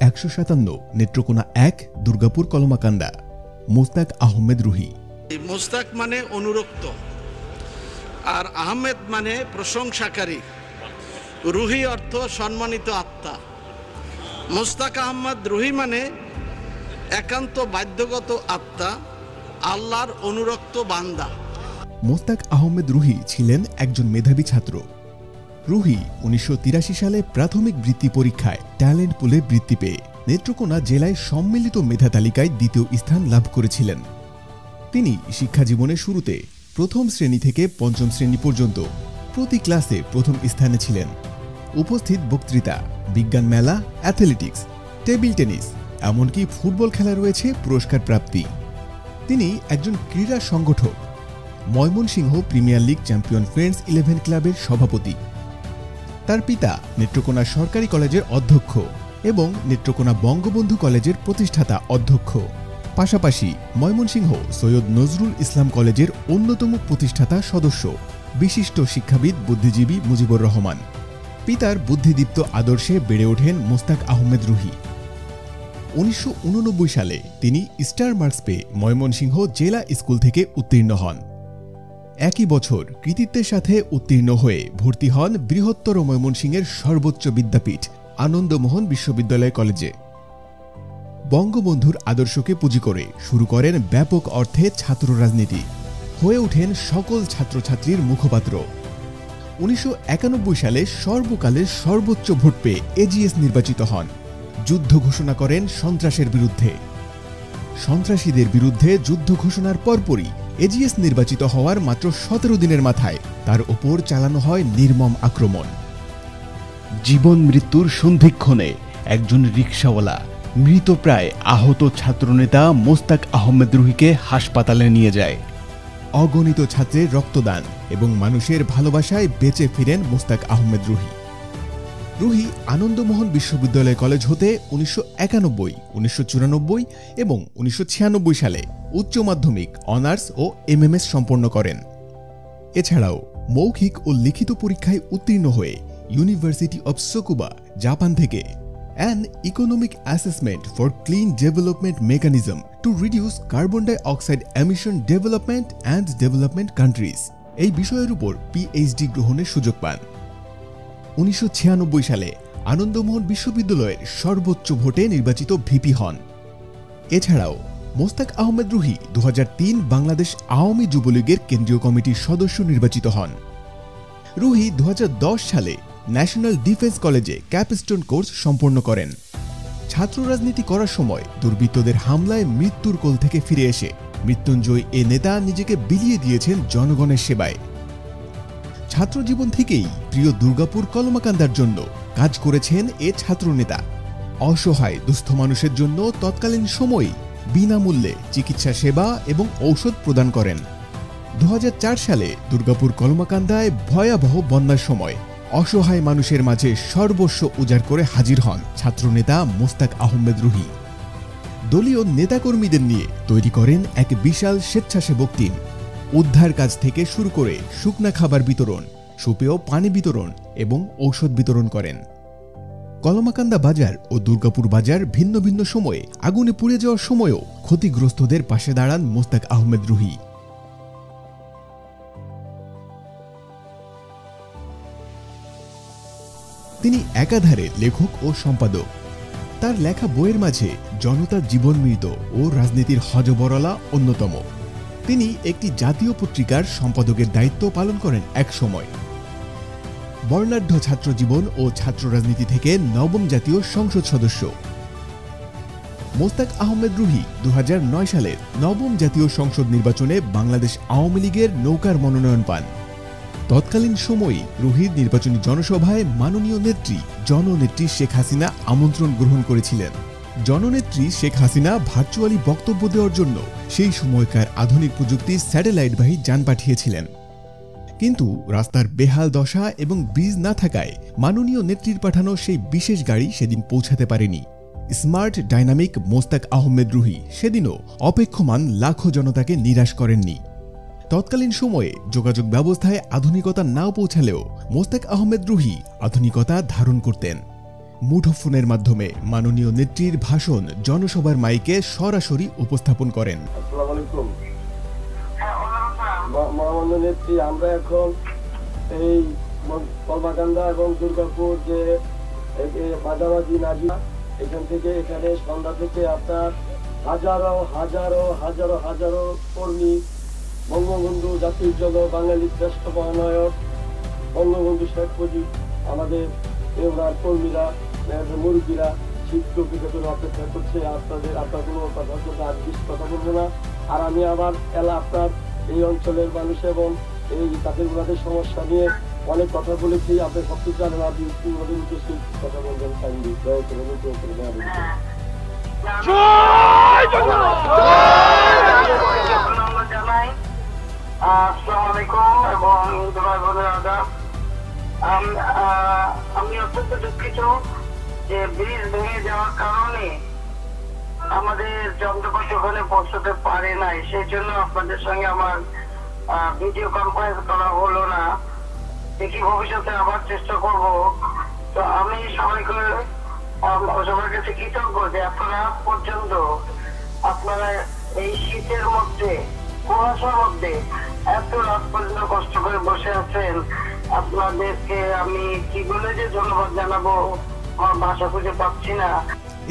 157, নেত্রকোনা 1, দুর্গাপুর কলমাকান্দা। মোস্তাক আহমেদ রুহি। মোস্তাক মানে অনুরক্ত, আর আহমেদ মানে প্রশংসাকারী, রুহি অর্থ সম্মানিত আত্মা। মোস্তাক আহমদ রুহি মানে একান্ত বাধ্যগত আত্মা, আল্লাহর অনুরক্ত বান্দা। মোস্তাক আহমেদ রুহি ছিলেন একজন মেধাবী ছাত্র। রুহি 1983 সালে প্রাথমিক বৃত্তি পরীক্ষায় ট্যালেন্ট পুলে বৃত্তি পেয়ে নেত্রকোনা জেলায় সম্মিলিত মেধা তালিকায় দ্বিতীয় স্থান লাভ করেছিলেন। তিনি শিক্ষা জীবনের শুরুতে প্রথম শ্রেণী থেকে পঞ্চম শ্রেণী পর্যন্ত প্রতি ক্লাসে প্রথম স্থানে ছিলেন। উপস্থিত বক্তৃতা, বিজ্ঞান মেলা, অ্যাথলেটিক্স, টেবিল টেনিস, এমনকি ফুটবল খেলা রয়েছে পুরস্কার প্রাপ্তি। তিনি একজন ক্রীড়া সংগঠক, Mymensingh premier league champion friends 11 ক্লাবের সভাপতি। তার পিতা নেত্রকোনা সরকারি কলেজের অধ্যক্ষ এবং নেত্রকোনা বঙ্গবন্ধু কলেজের প্রতিষ্ঠাতা অধ্যক্ষ, পাশাপাশি ময়মনসিংহ সৈয়দ নজরুল ইসলাম কলেজের অন্যতম প্রতিষ্ঠাতা সদস্য, বিশিষ্ট শিক্ষাবিদ বুদ্ধিজীবী মুজিবুর রহমান। পিতার বুদ্ধিদীপ্ত আদর্শে বেড়ে ওঠেন মোস্তাক আহমেদ রুহি। 1989 সালে তিনি স্টার মার্কস পেয়ে ময়মনসিংহ জেলা স্কুল থেকে উত্তীর্ণ হন। একই বছর কৃতিত্বের সাথে উত্তীর্ণ হয়ে ভর্তি হন বৃহত্তর ময়মনসিংহের সর্বোচ্চ বিদ্যাপীঠ আনন্দমোহন বিশ্ববিদ্যালয় কলেজে। বঙ্গবন্ধুর আদর্শকে পুঁজি করে শুরু করেন ব্যাপক অর্থে ছাত্র রাজনীতি, হয়ে ওঠেন সকল ছাত্রছাত্রীর মুখপাত্র। 1991 সালে সর্বকালের সর্বোচ্চ ভোট পেয়ে এজিএস নির্বাচিত হন। যুদ্ধ ঘোষণা করেন সন্ত্রাসের বিরুদ্ধে। সন্ত্রাসীদের বিরুদ্ধে যুদ্ধ ঘোষণার পরপরই এজিএস নির্বাচিত হওয়ার মাত্র 17 দিনের মাথায় তার ওপর চালানো হয় নির্মম আক্রমণ। জীবন মৃত্যুর সন্ধিক্ষণে একজন রিকশাওয়ালা মৃতপ্রায় আহত ছাত্রনেতা মোস্তাক আহমেদ রুহিকে হাসপাতালে নিয়ে যায়। অগণিত ছাত্রের রক্তদান এবং মানুষের ভালোবাসায় বেঁচে ফিরেন মোস্তাক আহমেদ রুহি। রুহি আনন্দমোহন বিশ্ববিদ্যালয় কলেজ হতে 1991, 1994 এবং 1996 সালে উচ্চ মাধ্যমিক অনার্স ও এমএমএস সম্পন্ন করেন। এছাড়াও মৌখিক ও লিখিত পরীক্ষায় উত্তীর্ণ হয়ে ইউনিভার্সিটি অব সোকুবা, জাপান থেকে an economic assessment for clean development mechanism to reduce carbon dioxide emission development and development countries এই বিষয়ের উপর পিএইচডি গ্রহণের সুযোগ পান। 1996 সালে আনন্দমোহন বিশ্ববিদ্যালয়ের সর্বোচ্চ ভোটে নির্বাচিত ভিপি হন। এছাড়াও মোস্তাক আহমেদ রুহি 2003 বাংলাদেশ আওয়ামী যুবলীগের কেন্দ্রীয় কমিটির সদস্য নির্বাচিত হন। রুহি 2010 সালে ন্যাশনাল ডিফেন্স কলেজে ক্যাপস্টোন কোর্স সম্পন্ন করেন। ছাত্র রাজনীতি করার সময় দুর্বৃত্তদের হামলায় মৃত্যুর কোল থেকে ফিরে এসে মৃত্যুঞ্জয় এ নেতা নিজেকে বিলিয়ে দিয়েছেন জনগণের সেবায়। ছাত্র জীবন থেকেই প্রিয় দুর্গাপুর কলমাকান্দার জন্য কাজ করেছেন এ ছাত্র নেতা। অসহায় দুস্থ মানুষের জন্য তৎকালীন সময়ে বিনামূল্যে চিকিৎসা সেবা এবং ঔষধ প্রদান করেন। 2004 সালে দুর্গাপুর কলমাকান্দায় ভয়াবহ বন্যার সময় অসহায় মানুষের মাঝে সর্বস্ব উজাড় করে হাজির হন ছাত্রনেতা মোস্তাক আহমেদ রুহি। দলীয় নেতাকর্মীদের নিয়ে তৈরি করেন এক বিশাল স্বেচ্ছাসেবক টিম। উদ্ধার কাজ থেকে শুরু করে শুকনা খাবার বিতরণ, সুপেয় পানি বিতরণ এবং ঔষধ বিতরণ করেন। কলমাকান্দা বাজার ও দুর্গাপুর বাজার ভিন্ন ভিন্ন সময়ে আগুনে পুড়ে যাওয়ার সময়ও ক্ষতিগ্রস্তদের পাশে দাঁড়ান মোস্তাক আহমেদ রুহি। তিনি একাধারে লেখক ও সম্পাদক। তার লেখা বইয়ের মাঝে জনতার জীবন মৃত ও রাজনীতির হজবরলা অন্যতম। তিনি একটি জাতীয় পত্রিকার সম্পাদকের দায়িত্ব পালন করেন এক সময়। বর্ণাঢ্য ছাত্র জীবন ও ছাত্র রাজনীতি থেকে নবম জাতীয় সংসদ সদস্য। মোস্তাক আহমেদ রুহি 2009 সালের নবম জাতীয় সংসদ নির্বাচনে বাংলাদেশ আওয়ামী লীগের নৌকার মনোনয়ন পান। তৎকালীন সময়ে রুহির নির্বাচনী জনসভায় মাননীয় নেত্রী জননেত্রী শেখ হাসিনা আমন্ত্রণ গ্রহণ করেছিলেন। জননেত্রী শেখ হাসিনা ভার্চুয়ালি বক্তব্য দেওয়ার জন্য সেই সময়কার আধুনিক প্রযুক্তির স্যাটেলাইটবাহী যান পাঠিয়েছিলেন। কিন্তু রাস্তার বেহাল দশা এবং ব্রিজ না থাকায় মাননীয় নেত্রীর পাঠানো সেই বিশেষ গাড়ি সেদিন পৌঁছাতে পারেনি। স্মার্ট ডাইনামিক মোস্তাক আহমেদ রুহি সেদিনও অপেক্ষমান লাখো জনতাকে নিরাশ করেননি। তৎকালীন সময়ে যোগাযোগ ব্যবস্থায় আধুনিকতা নাও পৌঁছালেও মোস্তাক আহমেদ রুহি আধুনিকতা ধারণ করতেন। মুঠোফোনের মাধ্যমে মাননীয় নেত্রীর ভাষণ জনসভার মাইকে সরাসরি উপস্থাপন করেন। আসসালামু আলাইকুম মহামান্য নেত্রী, আমরা এখন এই কলমাকান্দা এবং দুর্গাপুর যে মাঝামাঝি নাজিয়া এখান থেকে এখানে সন্ধ্যা থেকে আপনার হাজারো হাজারো হাজারো হাজারো কর্মী, বঙ্গবন্ধু জাতির জনক, বাঙালির শ্রেষ্ঠ মহানায়ক বঙ্গবন্ধু শেখ মুজিব, আমাদের ওনার কর্মীরা, মুরব্বীরা শীঘ্র বিগতরে অপেক্ষা করছে। আপনার কোনো কথা বলতে আর বেশি কথা বলবো না। আর আমি আমার আপনার এই অঞ্চলের মানুষ এবং এই তাদের ওনাদের সমস্যা নিয়ে অনেক কথা বলেছি। আপনি সব কিছু জানেন, আপনি ওদের উদ্দেশ্যে কথা বলবেন। কাইন্ডলি দয়া করে আমি অত্যন্ত দুঃখিত যে ব্রিজ ভেঙে যাওয়ার কারণে আমাদের যন্ত্রপাতি ওখানে পৌঁছতে পারে নাই, সেই জন্য আপনাদের সঙ্গে আমার ভিডিও কনফারেন্স করা হলো না। দেখি ভবিষ্যতে আবার চেষ্টা করব। তো আমি সবার কাছে কৃতজ্ঞ যে আপনারা পর্যন্ত আপনারা এই শীতের মধ্যে, কুয়াশার মধ্যে এত রাত পর্যন্ত কষ্ট করে বসে আছেন। আপনাদেরকে আমি কি বলে যে ধন্যবাদ জানাবো, আমার ভাষা খুঁজে পাচ্ছি না।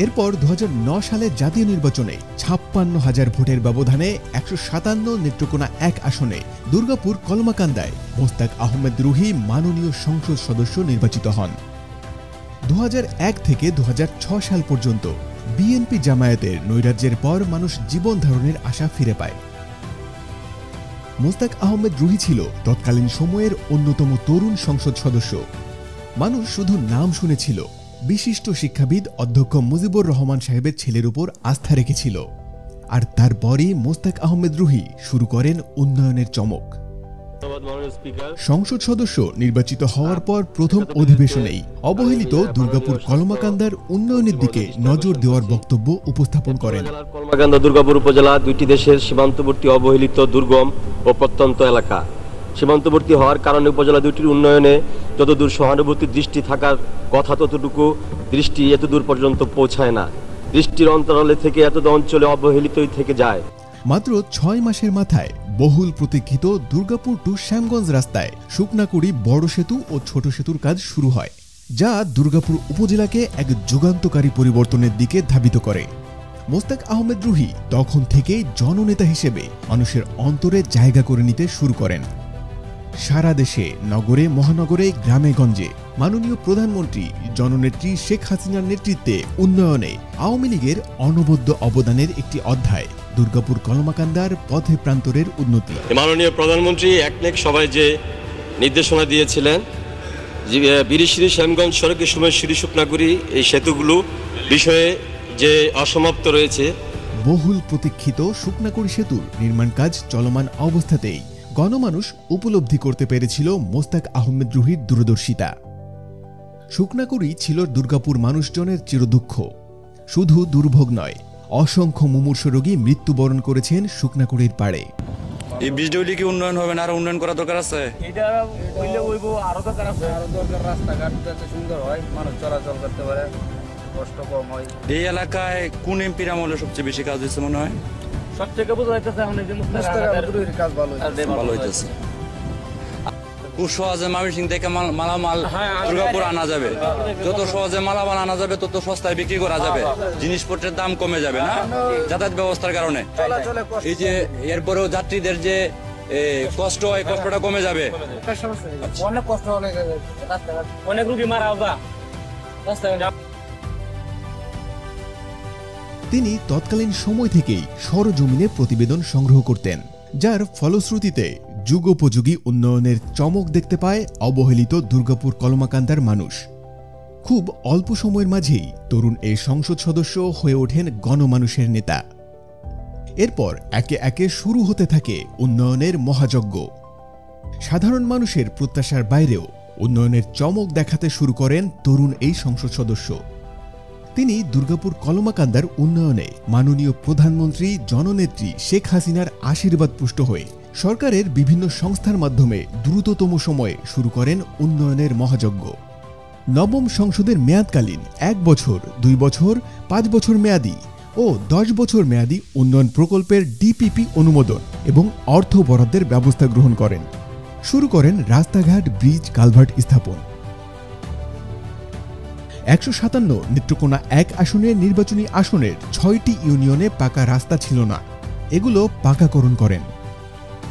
এরপর 2009 সালে জাতীয় নির্বাচনে 56,000 ভোটের ব্যবধানে 157 নেত্রকোনা 1 আসনে দুর্গাপুর কলমাকান্দায় মোস্তাক আহমেদ রুহি মাননীয় সংসদ সদস্য নির্বাচিত হন। 2001 থেকে 2006 সাল পর্যন্ত বিএনপি জামায়াতের নৈরাজ্যের পর মানুষ জীবন ধারণের আশা ফিরে পায়। মোস্তাক আহমেদ রুহি ছিল তৎকালীন সময়ের অন্যতম তরুণ সংসদ সদস্য। মানুষ শুধু নাম শুনেছিল, বিশিষ্ট শিক্ষাবিদ অধ্যক্ষ মুজিবুর রহমান সাহেবের ছেলের উপর আস্থা রেখেছিল। আর তারপরই মোস্তাক আহমেদ রুহি শুরু করেন উন্নয়নের চমক। সংসদ সদস্য নির্বাচিত হওয়ার পর প্রথম অধিবেশনেই অবহেলিত দুর্গাপুর কলমাকান্দার উন্নয়নের দিকে নজর দেওয়ার বক্তব্য উপস্থাপন করেন। কলমাকান্দা দুর্গাপুর উপজেলা দুইটি দেশের সীমান্তবর্তী অবহেলিত দুর্গম ও প্রত্যন্ত এলাকা। সীমান্তবর্তী হওয়ার কারণে উপজেলা দুটির উন্নয়নে যতদূর সহানুভূতির দৃষ্টি থাকার কথা ততটুকু দৃষ্টি এতদূর পর্যন্ত পৌঁছায় না। দৃষ্টির অন্তরালে থেকে এতদ অঞ্চলে অবহেলিতই থেকে যায়। মাত্র 6 মাসের মাথায় বহুল প্রতীক্ষিত দুর্গাপুর টু শ্যামগঞ্জ রাস্তায় শুকনাকুড়ি বড় সেতু ও ছোট সেতুর কাজ শুরু হয়, যা দুর্গাপুর উপজেলাকে এক যুগান্তকারী পরিবর্তনের দিকে ধাবিত করে। মোস্তাক আহমেদ রুহি তখন থেকেই জননেতা হিসেবে মানুষের অন্তরে জায়গা করে নিতে শুরু করেন। সারা দেশে, নগরে, মহানগরে, গ্রামে গঞ্জে মাননীয় প্রধানমন্ত্রী জননেত্রী শেখ হাসিনার নেতৃত্বে উন্নয়নে আওয়ামী লীগের অনবদ্য অবদানের একটি অধ্যায় দুর্গাপুর কলমাকান্দার পথে প্রান্তরের উন্নতি। মাননীয় প্রধানমন্ত্রী একনেক সবাই যে নির্দেশনা দিয়েছিলেন, বিরিশিরি শ্যামগঞ্জ সড়কের সময় শ্রী শুকনাগুড়ি এই সেতুগুলো বিষয়ে যে অসমাপ্ত রয়েছে। বহুল প্রতীক্ষিত শুকনাকুড়ি সেতুর নির্মাণ কাজ চলমান অবস্থাতেই গণমানুষ উপলব্ধি করতে পেরেছিল মোস্তাক আহমেদ রুহির দূরদর্শিতা। শুকনাকুড়ি ছিল দুর্গাপুর মানুষজনের চিরদুঃখ। শুধু দুর্ভোগ নয়, অসংখ্য মুমূর্ষু রোগী মৃত্যুবরণ করেছেন শুকনাকুড়ির পাড়ে। এই ব্রিজ হইলে কি উন্নয়ন হবে না? আরো উন্নয়ন করা দরকার আছে। এটা হইলে হইব, আরো দরকার আছে, আরো দরকার। রাস্তাঘাট যাতে সুন্দর হয়, মানুষ চলাচল করতে পারে, কষ্ট কম হয়। এই এলাকায় কোন এমপির আমলে সবচেয়ে বেশি কাজ হয়েছে মনে হয়? সবথেকে বোঝা যাইতেছে এখন যে মুস্তাক আহমেদের কাজ ভালো হইতেছে। খুব সহজে ময়মনসিংহ থেকে মালামাল দুর্গাপুর আনা যাবে। যত সহজে মালামাল আনা যাবে তত সস্তায় বিক্রি করা যাবে, জিনিসপত্রের দাম কমে যাবে না যাতায়াত ব্যবস্থার কারণে। এই যে এরপরেও যাত্রীদের যে কষ্ট হয়, কষ্টটা কমে যাবে। অনেক কষ্ট, অনেক রুগী মারা হবে। তিনি তৎকালীন সময় থেকেই সরজমিনে প্রতিবেদন সংগ্রহ করতেন, যার ফলশ্রুতিতে যুগোপযোগী উন্নয়নের চমক দেখতে পায় অবহেলিত দুর্গাপুর কলমাকান্দার মানুষ। খুব অল্প সময়ের মাঝেই তরুণ এই সংসদ সদস্য হয়ে ওঠেন গণমানুষের নেতা। এরপর একে একে শুরু হতে থাকে উন্নয়নের মহাযজ্ঞ। সাধারণ মানুষের প্রত্যাশার বাইরেও উন্নয়নের চমক দেখাতে শুরু করেন তরুণ এই সংসদ সদস্য। তিনি দুর্গাপুর কলমাকান্দার উন্নয়নে মাননীয় প্রধানমন্ত্রী জননেত্রী শেখ হাসিনার আশীর্বাদ পুষ্ট হয়ে সরকারের বিভিন্ন সংস্থার মাধ্যমে দ্রুততম সময়ে শুরু করেন উন্নয়নের মহাযজ্ঞ। নবম সংসদের মেয়াদকালীন 1 বছর, 2 বছর, 5 বছর মেয়াদী ও 10 বছর মেয়াদী উন্নয়ন প্রকল্পের ডিপিপি অনুমোদন এবং অর্থ বরাদ্দের ব্যবস্থা গ্রহণ করেন। শুরু করেন রাস্তাঘাট, ব্রিজ, কালভার্ট স্থাপন। 157 নেত্রকোনা 1 আসনের নির্বাচনী আসনের 6টি ইউনিয়নে পাকা রাস্তা ছিল না, এগুলো পাকাকরণ করেন।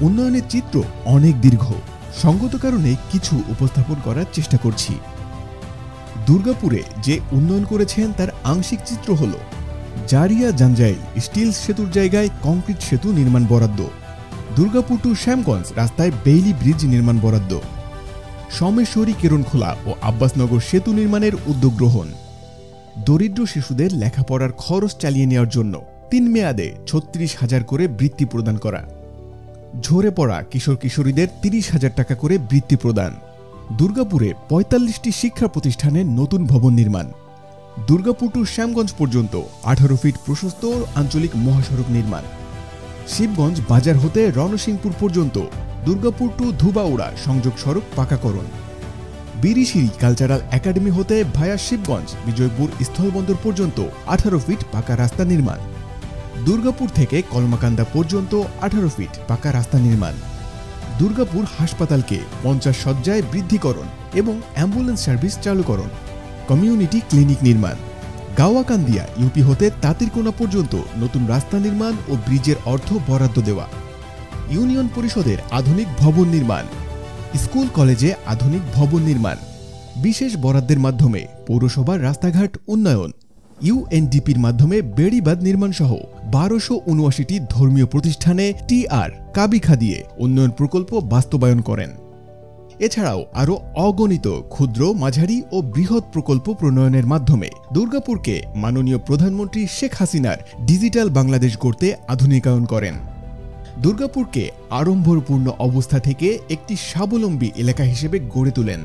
উন্নয়নের চিত্র অনেক দীর্ঘ, সঙ্গত কারণে কিছু উপস্থাপন করার চেষ্টা করছি। দুর্গাপুরে যে উন্নয়ন করেছেন তার আংশিক চিত্র হল জারিয়া জাঞ্জাইল স্টিল সেতুর জায়গায় কংক্রিট সেতু নির্মাণ বরাদ্দ, দুর্গাপুর টু শ্যামগঞ্জ রাস্তায় বেইলি ব্রিজ নির্মাণ বরাদ্দ, সোমেশ্বরী কেরনখোলা ও আব্বাসনগর সেতু নির্মাণের উদ্যোগ গ্রহণ, দরিদ্র শিশুদের লেখাপড়ার খরচ চালিয়ে নেওয়ার জন্য 3 মেয়াদে 36,000 করে বৃত্তি প্রদান করা, ঝরে পড়া কিশোর কিশোরীদের 30,000 টাকা করে বৃত্তি প্রদান, দুর্গাপুরে 45টি শিক্ষা প্রতিষ্ঠানের নতুন ভবন নির্মাণ, দুর্গাপুর টু শ্যামগঞ্জ পর্যন্ত 18 ফিট প্রশস্ত আঞ্চলিক মহাসড়ক নির্মাণ, শিবগঞ্জ বাজার হতে রণসিংপুর পর্যন্ত দুর্গাপুর টু ধুবাউড়া সংযোগ সড়ক পাকাকরণ, বিরিশিরি কালচারাল একাডেমি হতে ভায়া শিবগঞ্জ বিজয়পুর স্থলবন্দর পর্যন্ত 18 ফিট পাকা রাস্তা নির্মাণ, দুর্গাপুর থেকে কলমাকান্দা পর্যন্ত 18 ফিট পাকা রাস্তা নির্মাণ, দুর্গাপুর হাসপাতালকে 50 শয্যায় বৃদ্ধিকরণ এবং অ্যাম্বুলেন্স সার্ভিস চালুকরণ, কমিউনিটি ক্লিনিক নির্মাণ, গাওয়াকান্দিয়া ইউপি হতে তাঁতিরকোনা পর্যন্ত নতুন রাস্তা নির্মাণ ও ব্রিজের অর্থ বরাদ্দ দেওয়া, ইউনিয়ন পরিষদের আধুনিক ভবন নির্মাণ, স্কুল কলেজে আধুনিক ভবন নির্মাণ, বিশেষ বরাদ্দের মাধ্যমে পৌরসভার রাস্তাঘাট উন্নয়ন, ইউএনডিপির মাধ্যমে বেড়িবাঁধ নির্মাণ সহ 1279টি ধর্মীয় প্রতিষ্ঠানে টিআর কাবিখা দিয়ে উন্নয়ন প্রকল্প বাস্তবায়ন করেন। এছাড়াও আরও অগণিত ক্ষুদ্র, মাঝারি ও বৃহৎ প্রকল্প প্রণয়নের মাধ্যমে দুর্গাপুরকে মাননীয় প্রধানমন্ত্রী শেখ হাসিনার ডিজিটাল বাংলাদেশ গড়তে আধুনিকায়ন করেন। দুর্গাপুরকে আড়ম্বরপূর্ণ অবস্থা থেকে একটি স্বাবলম্বী এলাকা হিসেবে গড়ে তোলেন।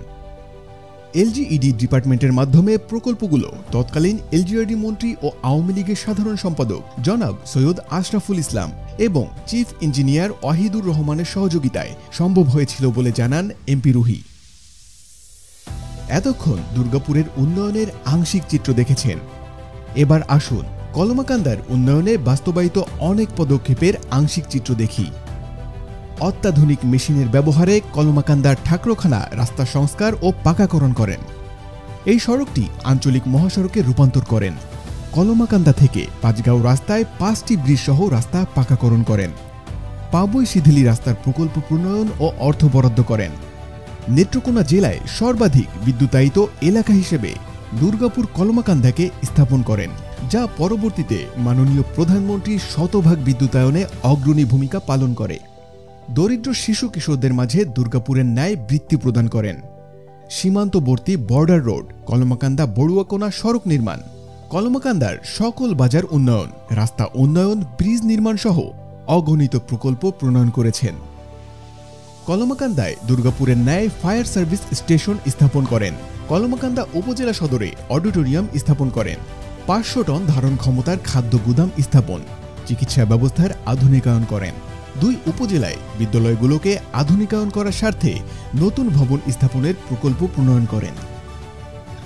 এলজিইডি ডিপার্টমেন্টের মাধ্যমে প্রকল্পগুলো তৎকালীন এলজিইডি মন্ত্রী ও আওয়ামী লীগের সাধারণ সম্পাদক জনাব সৈয়দ আশরাফুল ইসলাম এবং চিফ ইঞ্জিনিয়ার ওয়াহিদুর রহমানের সহযোগিতায় সম্ভব হয়েছিল বলে জানান এমপি রুহি। এতক্ষণ দুর্গাপুরের উন্নয়নের আংশিক চিত্র দেখেছেন, এবার আসুন কলমাকান্দার উন্নয়নে বাস্তবায়িত অনেক পদক্ষেপের আংশিক চিত্র দেখি। অত্যাধুনিক মেশিনের ব্যবহারে কলমাকান্দার ঠাকরখানা রাস্তা সংস্কার ও পাকাকরণ করেন। এই সড়কটি আঞ্চলিক মহাসড়কে রূপান্তর করেন। কলমাকান্দা থেকে পাঁচগাঁও রাস্তায় 5টি ব্রিজ সহ রাস্তা পাকাকরণ করেন। পাবই শিথিলি রাস্তার প্রকল্প প্রণয়ন ও অর্থ বরাদ্দ করেন। নেত্রকোনা জেলায় সর্বাধিক বিদ্যুতায়িত এলাকা হিসেবে দুর্গাপুর কলমাকান্দাকে স্থাপন করেন, যা পরবর্তীতে মাননীয় প্রধানমন্ত্রী শতভাগ বিদ্যুতায়নে অগ্রণী ভূমিকা পালন করে। দরিদ্র শিশু কিশোরদের মাঝে দুর্গাপুরের ন্যায় বৃত্তি প্রদান করেন। সীমান্তবর্তী বর্ডার রোড, কলমাকান্দা বড়ুয়াকোনা সড়ক নির্মাণ, কলমাকান্দার সকল বাজার উন্নয়ন, রাস্তা উন্নয়ন, ব্রিজ নির্মাণ সহ অগণিত প্রকল্প প্রণয়ন করেছেন। কলমাকান্দায় দুর্গাপুরের ন্যায় ফায়ার সার্ভিস স্টেশন স্থাপন করেন। কলমাকান্দা উপজেলা সদরে অডিটোরিয়াম স্থাপন করেন। 500 টন ধারণ ক্ষমতার খাদ্য গুদাম স্থাপন, চিকিৎসা ব্যবস্থার আধুনিকায়ন করেন। 2 উপজেলায় বিদ্যালয়গুলোকে আধুনিকায়ন করার স্বার্থে নতুন ভবন স্থাপনের প্রকল্প প্রণয়ন করেন।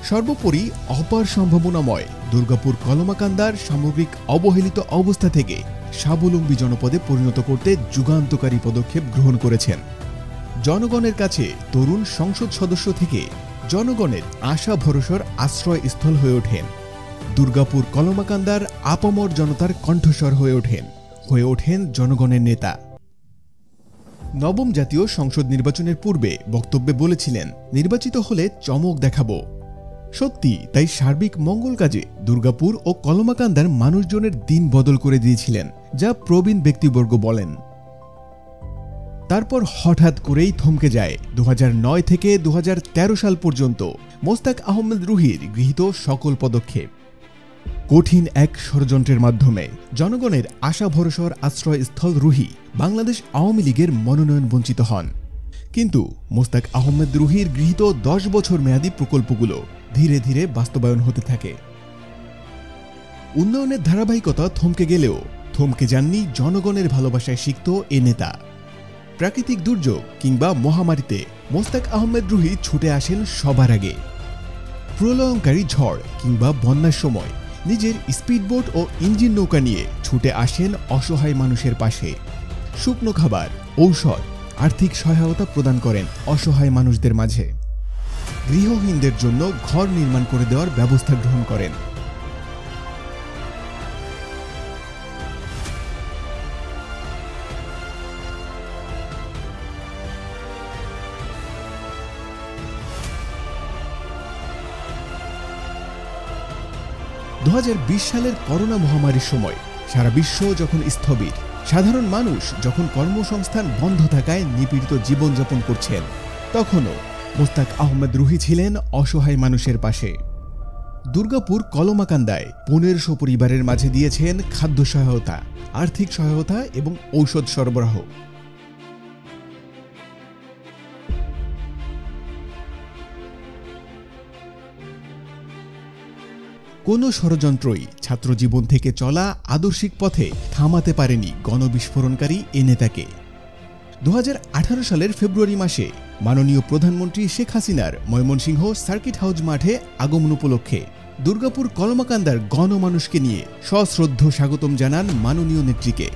সর্বোপরি অপার সম্ভাবনাময় দুর্গাপুর কলমাকান্দার সামগ্রিক অবহেলিত অবস্থা থেকে স্বাবলম্বী জনপদে পরিণত করতে যুগান্তকারী পদক্ষেপ গ্রহণ করেছেন। জনগণের কাছে তরুণ সংসদ সদস্য থেকে জনগণের আশা ভরসার আশ্রয়স্থল হয়ে ওঠেন। দুর্গাপুর কলমাকান্দার আপামর জনতার কণ্ঠস্বর হয়ে ওঠেন জনগণের নেতা। নবম জাতীয় সংসদ নির্বাচনের পূর্বে বক্তব্যে বলেছিলেন, নির্বাচিত হলে চমক দেখাবো। সত্যি তাই সার্বিক মঙ্গল কাজে দুর্গাপুর ও কলমাকান্দার মানুষজনের দিন বদল করে দিয়েছিলেন, যা প্রবীণ ব্যক্তিবর্গ বলেন। তারপর হঠাৎ করেই থমকে যায় 2009 থেকে 2013 সাল পর্যন্ত মোস্তাক আহমেদ রুহির গৃহীত সকল পদক্ষেপ। কঠিন এক ষড়যন্ত্রের মাধ্যমে জনগণের আশা ভরসার আশ্রয়স্থল রুহি বাংলাদেশ আওয়ামী লীগের মনোনয়ন বঞ্চিত হন। কিন্তু মোস্তাক আহমেদ রুহির গৃহীত 10 বছর মেয়াদী প্রকল্পগুলো ধীরে ধীরে বাস্তবায়ন হতে থাকে। উন্নয়নের ধারাবাহিকতা থমকে গেলেও থমকে যাননি জনগণের ভালোবাসায় সিক্ত এ নেতা। প্রাকৃতিক দুর্যোগ কিংবা মহামারীতে মোস্তাক আহমেদ রুহি ছুটে আসেন সবার আগে। প্রলয়ঙ্কারী ঝড় কিংবা বন্যার সময় নিজের স্পিডবোট ও ইঞ্জিন নৌকা নিয়ে ছুটে আসেন অসহায় মানুষের পাশে। শুকনো খাবার, ঔষধ, আর্থিক সহায়তা প্রদান করেন অসহায় মানুষদের মাঝে। গৃহহীনদের জন্য ঘর নির্মাণ করে দেওয়ার ব্যবস্থা গ্রহণ করেন। সালের করোনা মহামারীর সময় সারা বিশ্ব যখন স্থবির, সাধারণ মানুষ যখন কর্মসংস্থান বন্ধ থাকায় নিপীড়িত জীবনযাপন করছেন, তখনও মোস্তাক আহমেদ রুহি ছিলেন অসহায় মানুষের পাশে। দুর্গাপুর কলমাকান্দায় 1500 পরিবারের মাঝে দিয়েছেন খাদ্য সহায়তা, আর্থিক সহায়তা এবং ঔষধ সরবরাহ। কোনো ষড়যন্ত্রই ছাত্রজীবন থেকে চলা আদর্শিক পথে থামাতে পারেনি গণবিস্ফোরণকারী এ নেতাকে। 2018 সালের ফেব্রুয়ারি মাসে মাননীয় প্রধানমন্ত্রী শেখ হাসিনার ময়মনসিংহ সার্কিট হাউস মাঠে আগমন উপলক্ষে দুর্গাপুর কলমাকান্দার গণমানুষকে নিয়ে সশ্রদ্ধ স্বাগতম জানান মাননীয় নেত্রীকে।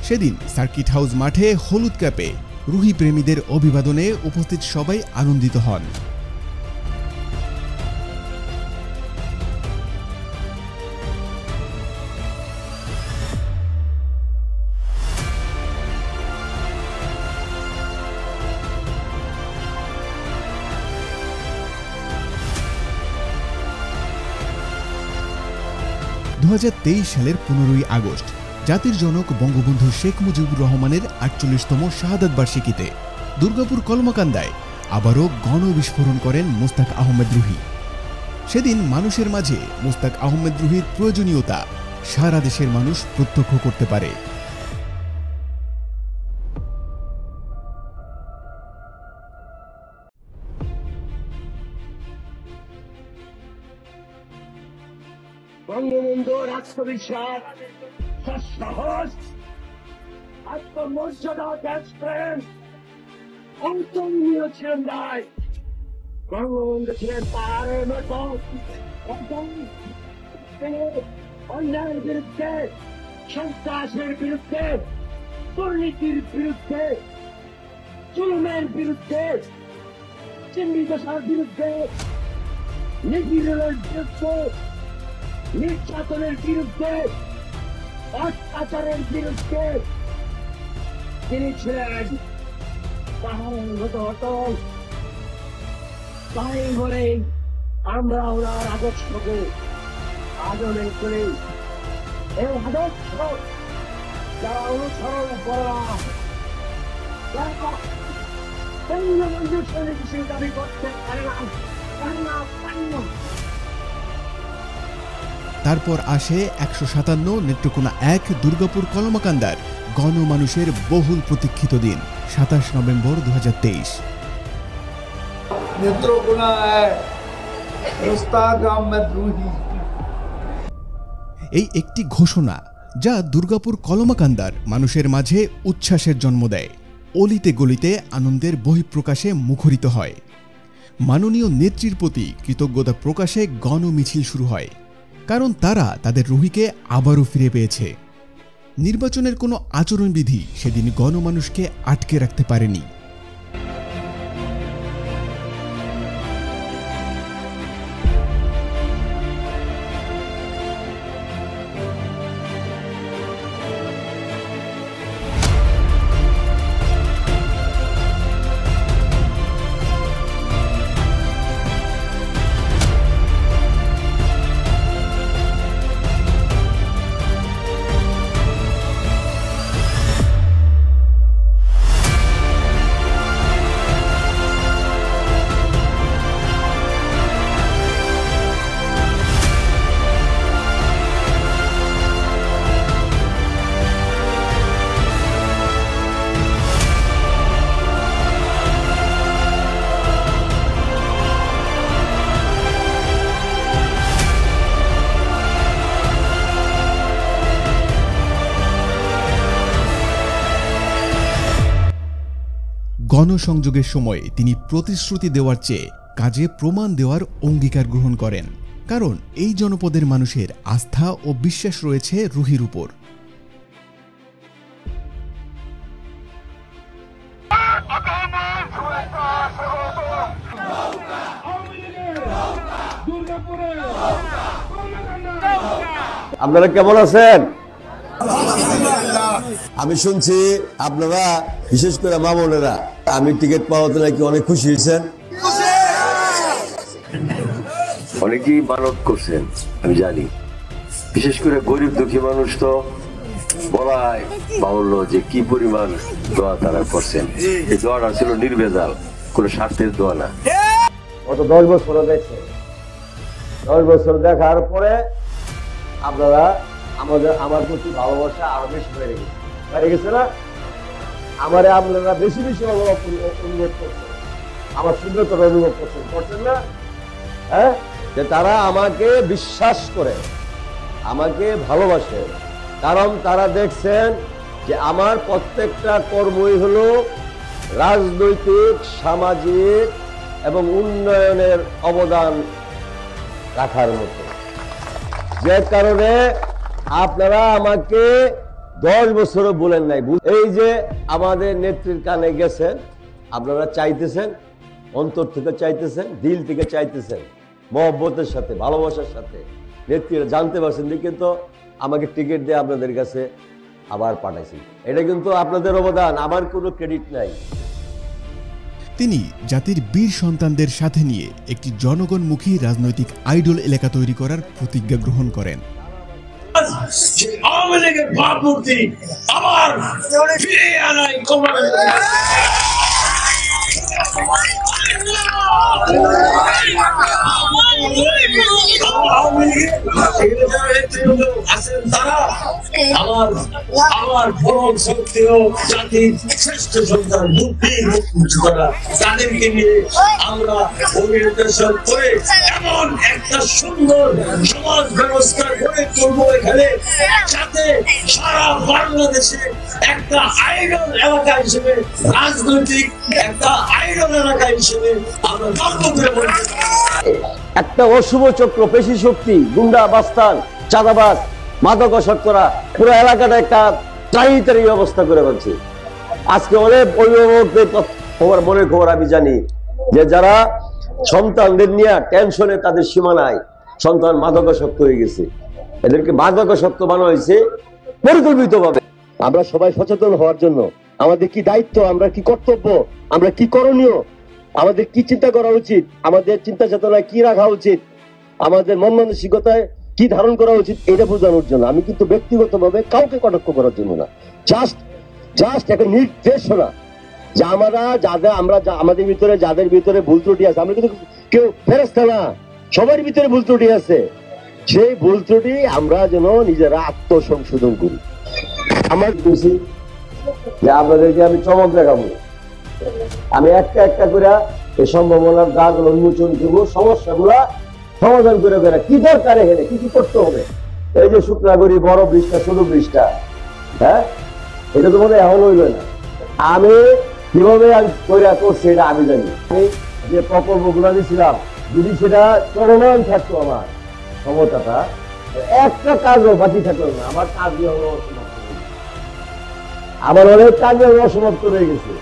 সেদিন সার্কিট হাউস মাঠে হলুদ ক্যাপে রুহি প্রেমীদের অভিবাদনে উপস্থিত সবাই আনন্দিত হন। সালের 15ই আগস্ট জাতির জনক বঙ্গবন্ধু শেখ মুজিবুর রহমানের 48তম শাহাদাত বার্ষিকীতে দুর্গাপুর কলমাকান্দায় আবারও গণবিস্ফোরণ করেন মোস্তাক আহমেদ রুহি। সেদিন মানুষের মাঝে মোস্তাক আহমেদ রুহির প্রয়োজনীয়তা সারা দেশের মানুষ প্রত্যক্ষ করতে পারে। বঙ্গবন্ধুর আত্মবিশ্বাস, সাহস, আত্মমর্যাদা, দেশপ্রেম অন্তর্মীয় ছিলেন নাই। বঙ্গবন্ধু ছিলেন পাহাড়ের মতো অন্যায়ের বিরুদ্ধে, সন্ত্রাসের বিরুদ্ধে, দুর্নীতির বিরুদ্ধে, জুলুমের বিরুদ্ধে, চিহ্নিততার বিরুদ্ধে, নিপীড়নের বিরুদ্ধে, নির্যাতনের বিরুদ্ধে, অত্যাচারের বিরুদ্ধে তিনি ছিলেন পাহাড়ের মতো অটল। তাই বলে আমরা ওনার আদর্শকে আদরে করি। এই আদর্শ যারা অনুসরণ করা, বঙ্গবন্ধু সৈনিক দাবি করতে পারে না। তারপর আসে 157 নেত্রকোনা 1 দুর্গাপুর কলমাকান্দার গণমানুষের বহুল প্রতীক্ষিত দিন 27 নভেম্বর 2023। নেত্রকোনা 1 মোস্তাক আহমেদ রুহি। এই একটি ঘোষণা যা দুর্গাপুর কলমাকান্দার মানুষের মাঝে উচ্ছ্বাসের জন্ম দেয়, অলিতে গলিতে আনন্দের বহিঃপ্রকাশে মুখরিত হয়। মাননীয় নেত্রীর প্রতি কৃতজ্ঞতা প্রকাশে গণমিছিল শুরু হয়, কারণ তারা তাদের রুহিকে আবারও ফিরে পেয়েছে। নির্বাচনের কোনো আচরণবিধি সেদিন গণমানুষকে আটকে রাখতে পারেনি। গণসংযোগের সময় তিনি প্রতিশ্রুতি দেওয়ার চেয়ে কাজে প্রমাণ দেওয়ার অঙ্গীকার গ্রহণ করেন, কারণ এই জনপদের মানুষের আস্থা ও বিশ্বাস রয়েছে রুহির উপর। আপনারা কেমন আছেন? আমি শুনছি আপনারা বিশেষ করে মা বোনেরা আমি টিকিট পাওয়াতে নাকি অনেক খুশি হয়েছেন, অনেকেই মানত করছেন। আমি জানি বিশেষ করে গরিব দুঃখী মানুষ তো বলাই বাহুল্য যে কি পরিমাণ দোয়া তারা করছেন। এই দোয়াটা ছিল নির্ভেজাল, কোনো স্বার্থের দোয়া না। গত 10 বছর দেখছেন, 10 বছর দেখার পরে আপনারা আমার প্রতি ভালোবাসা আরো বেশি বেড়ে গেছে না? আমারে আপনারা বেশি বেশি অনুভব করছেন, আমার সুন্দরতর অনুভব করছেন না? হ্যাঁ, যে তারা আমাকে বিশ্বাস করে, আমাকে ভালোবাসে, কারণ তারা দেখছেন যে আমার প্রত্যেকটা কর্মই হলো রাজনৈতিক, সামাজিক এবং উন্নয়নের অবদান রাখার মতো। যে কারণে আপনারা আমাকে 10 বছরও বলেন নাই। এই যে আমাদের নেত্রীর কানে গেছেন, আপনারা চাইতেছেন, অন্তর থেকে চাইতেছেন, দিল থেকে চাইতেছেন, মহব্বতের সাথে, ভালোবাসার সাথে নেত্রীরা জানতে পারছেন, কিন্তু আমাকে টিকিট দিয়ে আপনাদের কাছে আবার পাঠাইছেন। এটা কিন্তু আপনাদের অবদান, আমার কোনো ক্রেডিট নাই। তিনি জাতির বীর সন্তানদের সাথে নিয়ে একটি জনগণমুখী রাজনৈতিক আইডল এলাকা তৈরি করার প্রতিজ্ঞা গ্রহণ করেন। আওয়ামী লীগের ভাবমূর্তি আবার ফিরে আনাই আমার পরম শক্তিও জাতির শ্রেষ্ঠ সন্তান তাদেরকে নিয়ে আমরা পরিবেশন করে এমন একটা সুন্দর সমাজ ব্যবস্থা গড়ে তুলবো এখানে, যাতে সারা বাংলাদেশে একটা আইডল এলাকা হিসেবে, রাজনৈতিক একটা আইডল এলাকা হিসেবে আমরা গর্ব করে বলতে পারি। একটা অশুভ চক্র, পেশি শক্তি, গুন্ডা বাস্তান, চাঁদাবাজ, মাদকাসক্তরা পুরো এলাকাটা একটা ত্রাহি অবস্থা করে বলছে। আজকে অনেক অভিভাবকদের মনের খবর আমি জানি যে যারা সন্তানদের নিয়ে টেনশনে তাদের সীমা নাই, সন্তান মাদকাসক্ত হয়ে গেছে, এদেরকে মাদকাসক্ত বানানো হয়েছে পরিকল্পিতভাবে। আমরা সবাই সচেতন হওয়ার জন্য আমাদের কি দায়িত্ব, আমরা কি কর্তব্য, আমরা কি করণীয়, আমাদের কি চিন্তা করা উচিত, আমাদের চিন্তা চেতনায় কি রাখা উচিত, আমাদের মন মানসিকতায় কি ধারণ করা উচিত, এটা বোঝানোর জন্য। আমি কিন্তু ব্যক্তিগতভাবে কাউকে কটাক্ষ করার জন্য না, জাস্ট একটা নির্দেশনা যে আমাদের ভিতরে যাদের ভিতরে ভুল ত্রুটি আছে, আমরা কিন্তু কেউ ফেরেশতা না, সবার ভিতরে ভুল ত্রুটি আছে। সেই ভুল ত্রুটি আমরা যেন নিজেরা আত্মসংশোধন করি। আমার খুশি যে আপনাদেরকে আমি চমক দেখাবো, আমি একটা একটা করে এই সম্ভাবনার দাগগুলো উন্মোচন করবো, সমস্যাগুলা সমাধান করে কি দরকার, এখানে কি কি করতে হবে। এই যে শুক্রাগরি বড় বৃষ্টা, ছোট বৃষ্টা, হ্যাঁ, এটা তো মনে এখন হইবে না। আমি কিভাবে করছি এটা আমি জানি। আমি যে প্রকল্পগুলো দিয়েছিলাম, যদি সেটা চলমান থাকতো, আমার ক্ষমতাটা, একটা কাজও বাকি থাকলো না, আমার কাজই হলো অসমাপ্ত, আমার অনেক কাজে অসমাপ্ত রয়ে গেছে।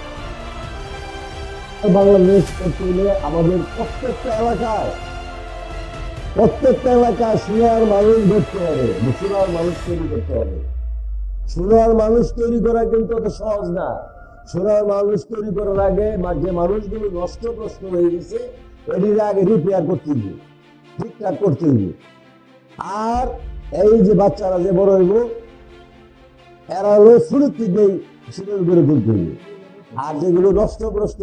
বাংলাদেশ করতে হলে আমাদের প্রত্যেকটা এলাকায় সোনার মানুষ ধরতে হবে, সোনার মানুষ তৈরি করতে হবে। সোনার মানুষ তৈরি করা কিন্তু অত সহজ না। সোনার মানুষ তৈরি করার আগে যে মানুষগুলো নষ্ট হয়ে গেছে, এটির আগে রিপেয়ার করতে হবে, ঠিকঠাক করতে হবে। আর এই যে বাচ্চারা যে বড় হইব, এরা হলো শুরু থেকেই সুন্দর করে তুলতে হবে। আর যেগুলো নষ্ট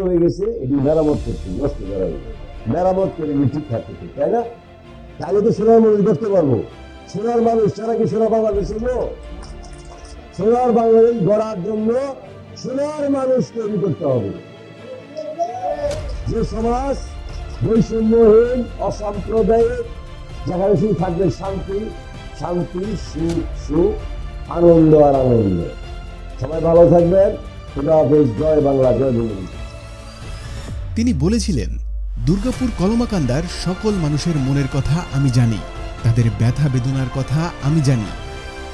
হয়ে গেছে, এটি মেরামত করতে হবে, নষ্ট করা হবে, মেরামত করে ঠিকঠাক করতে, তাই না? তাহলে তো সোনার মানুষ করতে পারবো। সোনার মানুষ ছাড়া কি সোনার বাংলাদেশ হলো? সোনার বাংলাদেশ গড়ার জন্য সোনার মানুষ তৈরি করতে হবে। যে সমাজ বৈষম্যহীন, অসাম্প্রদায়িক, যেখানে শুধু থাকবে শান্তি, সুখ, আনন্দ আর আনন্দ। সবাই ভালো থাকবেন। খুদা হাফেজ। জয় বাংলা, জয় ভূমি। তিনি বলেছিলেন, দুর্গাপুর কলমাকান্দার সকল মানুষের মনের কথা আমি জানি, তাদের ব্যথা বেদনার কথা আমি জানি।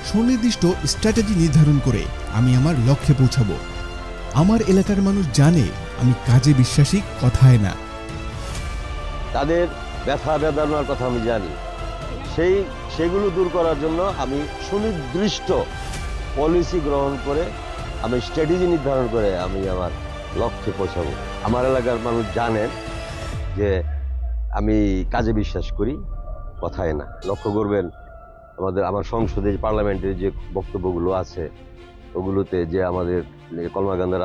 সুনির্দিষ্ট স্ট্র্যাটেজি নির্ধারণ করে আমি আমার লক্ষ্যে পৌঁছাবো। আমার এলাকার মানুষ জানে আমি কাজে বিশ্বাসী, কথায় না। তাদের ব্যথা বেদনার কথা আমি জানি, সেগুলো দূর করার জন্য আমি সুনির্দিষ্ট পলিসি গ্রহণ করে, আমি স্ট্র্যাটেজি নির্ধারণ করে আমি আমার লক্ষ্যে পৌঁছাবো। আমার এলাকার মানুষ জানেন যে আমি কাজে বিশ্বাস করি, কথায় না। লক্ষ্য করবেন আমার সংসদে পার্লামেন্টের যে বক্তব্যগুলো আছে ওগুলোতে যে আমাদের কলমাকান্দা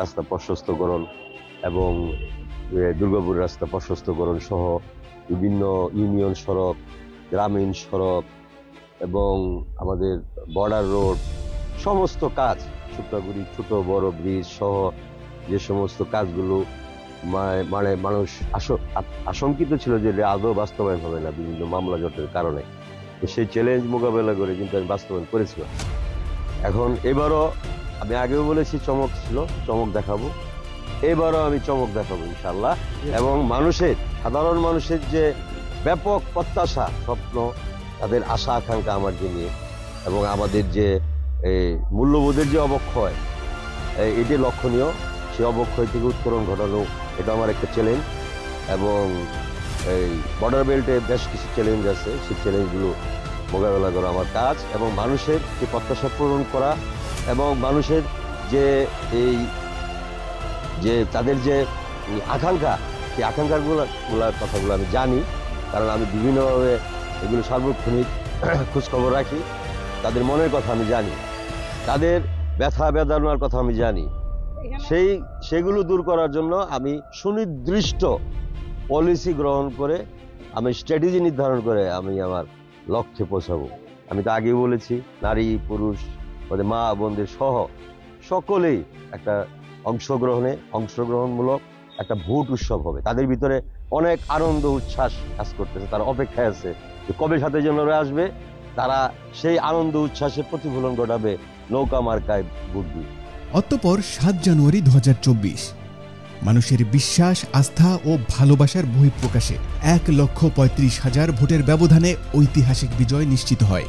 রাস্তা প্রশস্তকরণ এবং দুর্গাপুর রাস্তা প্রশস্তকরণ সহ বিভিন্ন ইউনিয়ন সড়ক, গ্রামীণ সড়ক এবং আমাদের বর্ডার রোড, সমস্ত কাজ, শুক্তাগুড়ি ছোট বড় ব্রিজ সহ যে সমস্ত কাজগুলো মানে মানুষ আশঙ্কিত ছিল যে আদৌ বাস্তবায়ন হবে না বিভিন্ন মামলা জটের কারণে, তো সেই চ্যালেঞ্জ মোকাবেলা করে কিন্তু আমি বাস্তবায়ন করেছিলাম। এখন এবারও আমি আগেও বলেছি চমক ছিল, চমক দেখাবো। এবারও আমি চমক দেখাবো ইনশাল্লাহ। এবং সাধারণ মানুষের যে ব্যাপক প্রত্যাশা, স্বপ্ন, তাদের আশা আকাঙ্ক্ষা আমাকে নিয়ে এবং আমাদের যে মূল্যবোধের যে অবক্ষয়, এটি লক্ষণীয়। সেই অবক্ষয় থেকে উত্তরণ ঘটানো এটা আমার একটা চ্যালেঞ্জ। এবং এই বর্ডার বেল্টে বেশ কিছু চ্যালেঞ্জ আছে, সেই চ্যালেঞ্জগুলো মোকাবেলা করা আমার কাজ। এবং মানুষের যে প্রত্যাশা পূরণ করা এবং মানুষের যে তাদের যে আকাঙ্ক্ষা, সেই আকাঙ্ক্ষাগুলোর কথাগুলো আমি জানি, কারণ আমি বিভিন্নভাবে এগুলো সার্বক্ষণিক খোঁজখবর রাখি। তাদের মনের কথা আমি জানি, তাদের ব্যথা বেদনার কথা আমি জানি। সেগুলো দূর করার জন্য আমি সুনির্দিষ্ট পলিসি গ্রহণ করে, আমি স্ট্র্যাটেজি নির্ধারণ করে আমি আমার লক্ষ্যে পৌঁছাবো। আমি তো আগেই বলেছি, নারী পুরুষ আমাদের মা বোনদের সহ সকলেই একটা অংশগ্রহণমূলক একটা ভোট উৎসব হবে। তাদের ভিতরে অনেক আনন্দ উচ্ছ্বাস কাজ করতেছে, তারা অপেক্ষায় আছে যে কবে সাথে জনরা আসবে, তারা সেই আনন্দ উচ্ছ্বাসের প্রতিফলন ঘটাবে নৌকা মার্কায় ভোট দিয়ে। অতঃপর 7 জানুয়ারি 2024 মানুষের বিশ্বাস, আস্থা ও ভালোবাসার বহিঃপ্রকাশে 1,35,000 ভোটের ব্যবধানে ঐতিহাসিক বিজয় নিশ্চিত হয়।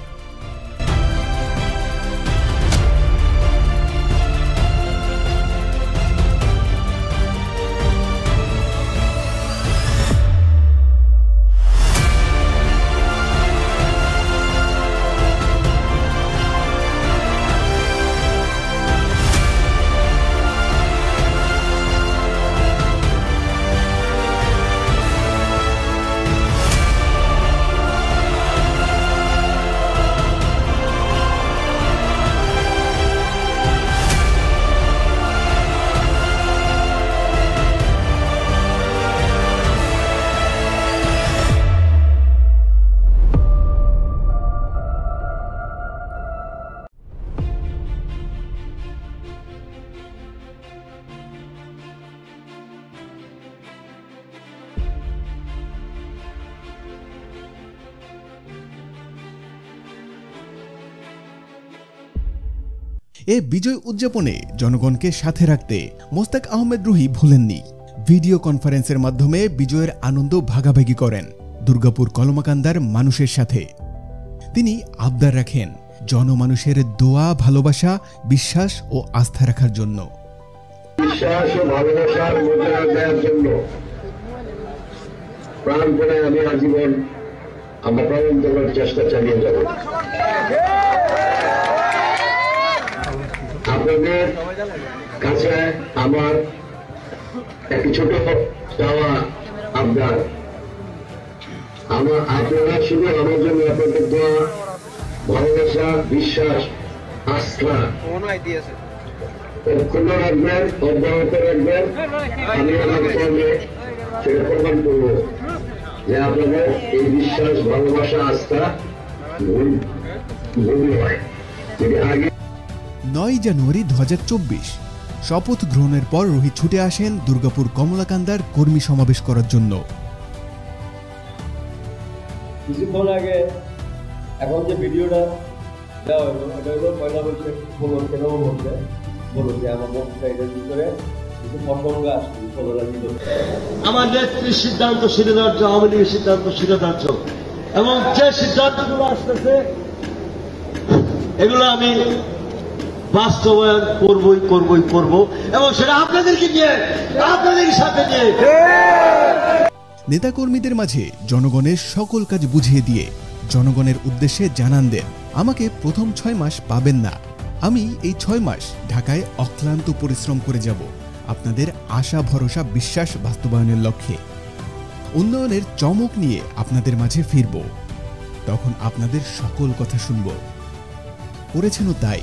এ বিজয় উদযাপনে জনগণকে সাথে রাখতে মোস্তাক আহমেদ রুহি ভুলেননি। ভিডিও কনফারেন্সের মাধ্যমে বিজয়ের আনন্দ ভাগাভাগি করেন দুর্গাপুর কলমাকান্দার মানুষের সাথে। তিনি আবদার রাখেন জনমানুষের দোয়া, ভালোবাসা, বিশ্বাস ও আস্থা রাখার জন্য। বিশ্বাস ও ভালোবাসার মর্যাদা দেওয়ার জন্য প্রাণপণে আমি আজীবন আমার প্রাণান্তর চেষ্টা চালিয়ে যাব। আপনাদের কাছে আমার একটি ছোট চাওয়া আবদার, আপনারা শুধু আমার জন্য আপনাদের দোয়া, ভালোবাসা, বিশ্বাস, আস্থা অক্ষুণ্ণ রাখবেন, অব্যাহত রাখবেন। আমি আমার সঙ্গে সেটা প্রমাণ করব যে আপনাদের এই বিশ্বাস, ভালোবাসা, আস্থা ভুল হয়। যদি আগে 9 জানুয়ারি 2024 শপথ গ্রহণের পর রুহি ছুটে আসেন দুর্গাপুর কমলাকান্দার কর্মী সমাবেশ করার জন্য। কিছুক্ষণ আগে এখন যে ভিডিওটা দেওয়া হলো, এটা হলো পয়লা বৈশাখ উপলক্ষে, নববর্ষে বলো যে আমার বক্তৃতা এটার ভিতরে আমার নেত্রীর সিদ্ধান্ত শিরোধার্য, আওয়ামী লীগের সিদ্ধান্ত শিরোধার্য, এবং যে সিদ্ধান্তগুলো আসতেছে এগুলো আমি বাস্তবায়ন করব এবং সেটা আপনাদেরকে নিয়ে, আপনাদের সাথে নিয়ে। নেতাকর্মীদের মাঝে জনগণের সকল কাজ বুঝিয়ে দিয়ে জনগণের উদ্দেশ্যে জানান দেন, আমাকে প্রথম 6 মাস পাবেন না, আমি এই 6 মাস ঢাকায় অক্লান্ত পরিশ্রম করে যাব আপনাদের আশা ভরসা বিশ্বাস বাস্তবায়নের লক্ষ্যে। উন্নয়নের চমক নিয়ে আপনাদের মাঝে ফিরব, তখন আপনাদের সকল কথা শুনব। করেছেনও তাই।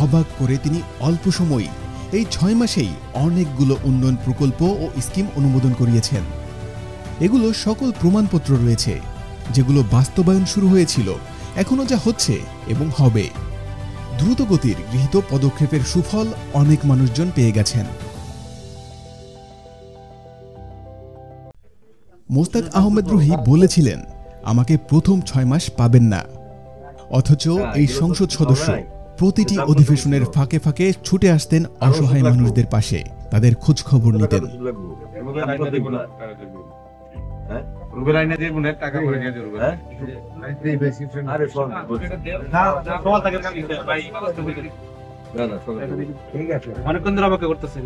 অবাক করে তিনি অল্প সময় এই 6 মাসেই অনেকগুলো উন্নয়ন প্রকল্প ও স্কিম অনুমোদন করিয়েছেন। এগুলো সকল প্রমাণপত্র রয়েছে, যেগুলো বাস্তবায়ন শুরু হয়েছিল, এখনো যা হচ্ছে এবং হবে। দ্রুতগতির গৃহীত পদক্ষেপের সুফল অনেক মানুষজন পেয়ে গেছেন। মোস্তাক আহমেদ রুহি বলেছিলেন, আমাকে প্রথম 6 মাস পাবেন না, অথচ এই সংসদ সদস্য প্রতিটি অধিবেশনের ফাঁকে ফাঁকে ছুটে আসতেন অসহায় মানুষদের পাশে, তাদের খোঁজ খবর নিতেন। অনেকক্ষণ ধরে আমাকে করতেছেন।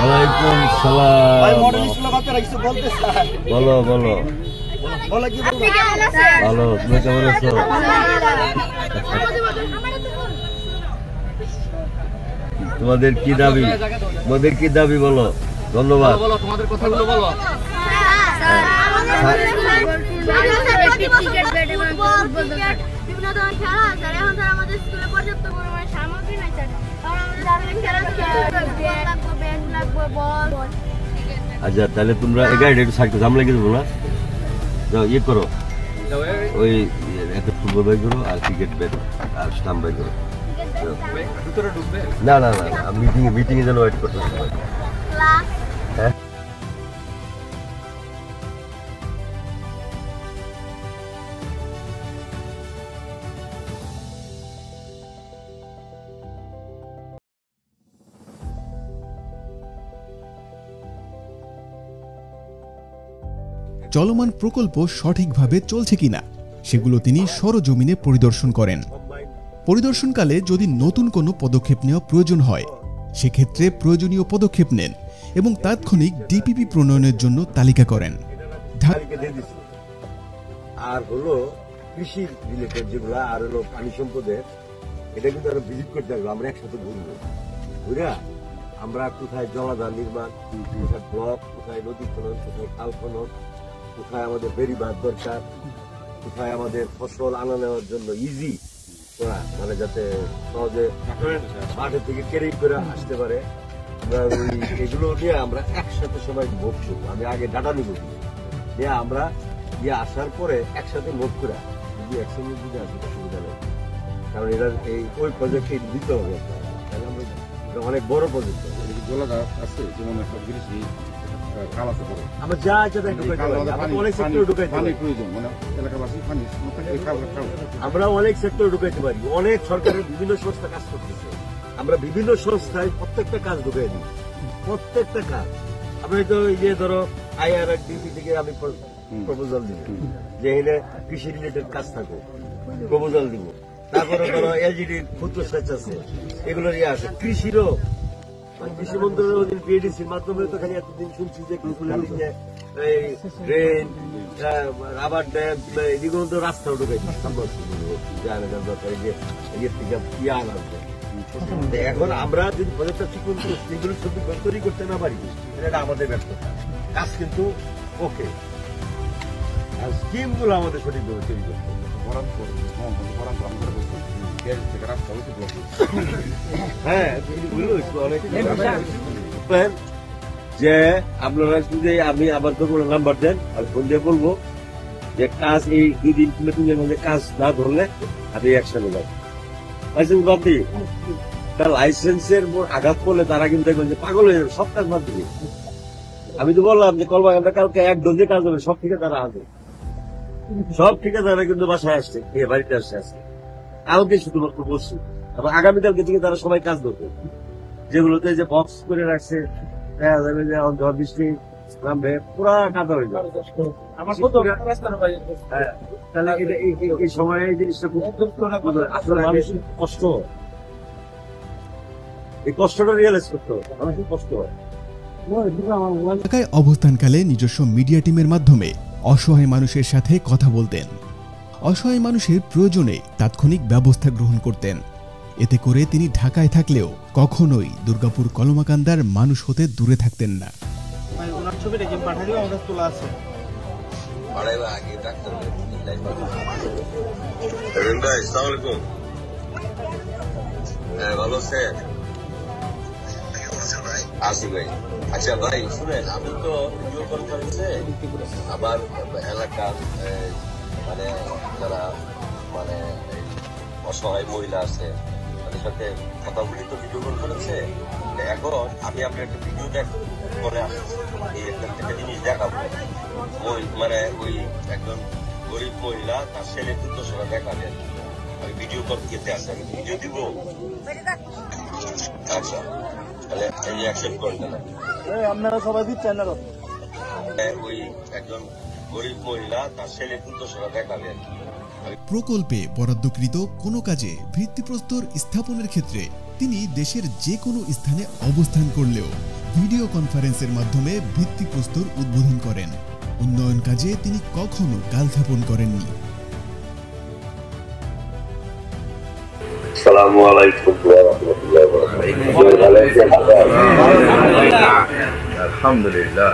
ওয়ালাইকুম সালাম। ভাই মডেল স্কুলে বাচ্চারা কিছু বলতে চায়। বলো বলো। বলে কি বলবো? ভালো, তুমি কেমন আছো? তোমাদের কি দাবি? তোমাদের কি দাবি বলো? ধন্যবাদ। বলো তোমাদের কথাগুলো বলো। আচ্ছা তাহলে তোমরা গাড়িটা একটু সাইড করো, আমরা লেগে দেবো না, যাও ইয়ে করো, ওই একটা ফুটবল বাই করো আর ক্রিকেট ব্যাট আর স্টাম্প বাই করো। না না না, মিটিং এ যেন ওয়েট করতে হবে। হ্যাঁ চলমান প্রকল্প সঠিকভাবে চলছে কিনা সেগুলো তিনি সরজমিনে পরিদর্শন করেন। পরিদর্শনকালে যদি নতুন কোনো পদক্ষেপ নেওয়া প্রয়োজন হয় সেক্ষেত্রে প্রয়োজনীয় পদক্ষেপ নেন এবং তাৎক্ষণিক ডিপিপি প্রণয়নের জন্য তালিকা করেন। আর হলো কৃষি রিলেটেড যেগুলো, আর হলো পানি সম্পদের, এটা কিন্তু আমরা ভিজিট করতে পারবো, আমরা একসাথে ঘুরবো। ঘুরা আমরা কোথায় জলাধার নির্মাণ, কোথায় ব্লক, কোথায় নদী খনন, কোথায় খাল খনন, কোথায় আমাদের বেড়িবাঁধ দরকার, কোথায় আমাদের ফসল আনা নেওয়ার জন্য ইজি করা, মানে যাতে সহজে মাঠের থেকে ক্যারি করে আসতে পারে, এগুলো নিয়ে আমরা একসাথে সবাই ভোট করবো। আমি আগে ডাটা নিব নিয়ে আমরা দিয়ে আসার পরে একসাথে ভোট করে যদি একসঙ্গে যদি আসে সুবিধা নেই, কারণ এরা এই ওই প্রজেক্টে দিতে হবে, তাহলে আমরা অনেক বড় প্রজেক্ট আছে, যেমন আমরা যা আছে অনেক সেক্টর ঢুকাইতে পারি, আমরা অনেক সেক্টর ঢুকাইতে পারি, অনেক সরকারের বিভিন্ন সংস্থা কাজ করতেছে, আমরা বিভিন্ন সংস্থায় প্রত্যেকটা কাজ ঢুকাই দিই, প্রত্যেকটা কাজ। আমরা তো ইয়ে ধরো IRDP থেকে আমি প্রপোজাল দিব যে এখানে কৃষি রিলেটেড কাজ থাকো, প্রপোজাল দিব। তারপরে ধরো LGD ক্ষুদ্র সেচ আছে, এগুলো নিয়ে আসে। কৃষিরও কৃষি মন্ত্রণালয়ের PADC-র মাধ্যমে তো খালি এতদিন শুনছি যে ট্রেন, রাবার ড্যাম, এদিকেও তো রাস্তাও ঢুকাইছে। এখন আমরা যদি প্রজেক্টটা ছবি তৈরি করতে না পারি, এটা আমাদের ব্যর্থতা। কাজ কিন্তু ওকে, আর স্কিম গুলো আমাদের সঠিকভাবে তৈরি করতে হবে। হ্যাঁ, যে আপনারা যদি আমি আবার নাম্বার দেন, আর ফোন দিয়ে বলবো যে কাজ এই 2 দিন 3 দিনের মধ্যে কাজ না ধরলে আমি অ্যাকশন নেব। লাইসেন্স বাদ দিই, তার লাইসেন্সের উপর আঘাত করলে তারা কিন্তু দেখবেন যে পাগল হয়ে যাবে, সব কাজ বাদ দিবে। আমি তো বললাম যে কলবাগানটা কালকে 1 ডোজে কাজ হবে, সব ঠিকাদারা আসবে, সব ঠিকাদারা কিন্তু বাসায় আসছে, বাড়িতে আসছে আজকে, কালকে শুধুমাত্র বলছি। আবার আগামীকালকে থেকে তারা সবাই কাজ করবে, যেগুলোতে যে বক্স করে রাখছে, দেখা যাবে যে ঝড় বৃষ্টি নামবে, পুরা কাদা হয়ে যাবে। তাহলে এই সময় এই জিনিসটা আসলে মানুষের কষ্ট, এই কষ্টটা রিয়েলাইজ করতে হবে, মানুষের কষ্ট হয়। ঢাকায় অবস্থানকালে নিজস্ব মিডিয়া টিমের মাধ্যমে অসহায় মানুষের সাথে কথা বলতেন, অসহায় মানুষের প্রয়োজনে তাৎক্ষণিক ব্যবস্থা গ্রহণ করতেন। এতে করে তিনি ঢাকায় থাকলেও কখনোই দুর্গাপুর কলমাকান্দার মানুষ হতে দূরে থাকতেন না। আচ্ছা ভাই শুনেন, আমি তো ভিডিও কনফারেন্সে আমার এলাকার মানে যারা মানে অসহায় মহিলা আছে তাদের সাথে কথা বলি তো ভিডিও কনফারেন্সে। এখন আমি আপনার একটা ভিডিও করে আসছি, এই একটা জিনিস দেখাবো, মানে ওই একজন গরিব মহিলা তার ছেলে দুর্দশা দেখাবেন, আমি ভিডিও করতে আসছি, আমি ভিডিও দিব। আচ্ছা তাহলে এই অ্যাকসেপ্ট করতে না, আপনারা সবাই দিচ্ছেন না, ওই একজন গরিব মহিলা তার ছেলে দুর্দশা দেখাবেন। প্রকল্পে বরাদ্দকৃত কোনো কাজে ভিত্তিপ্রস্তর স্থাপনের ক্ষেত্রে তিনি দেশের যে কোনো স্থানে অবস্থান করলেও ভিডিও কনফারেন্সের মাধ্যমে ভিত্তিপ্রস্তর উদ্বোধন করেন। উন্নয়ন কাজে তিনি কখনো গালখাপন করেননি। আসসালামু আলাইকুম ওয়া রাহমাতুল্লাহি ওয়া বারাকাতুহু। আলহামদুলিল্লাহ।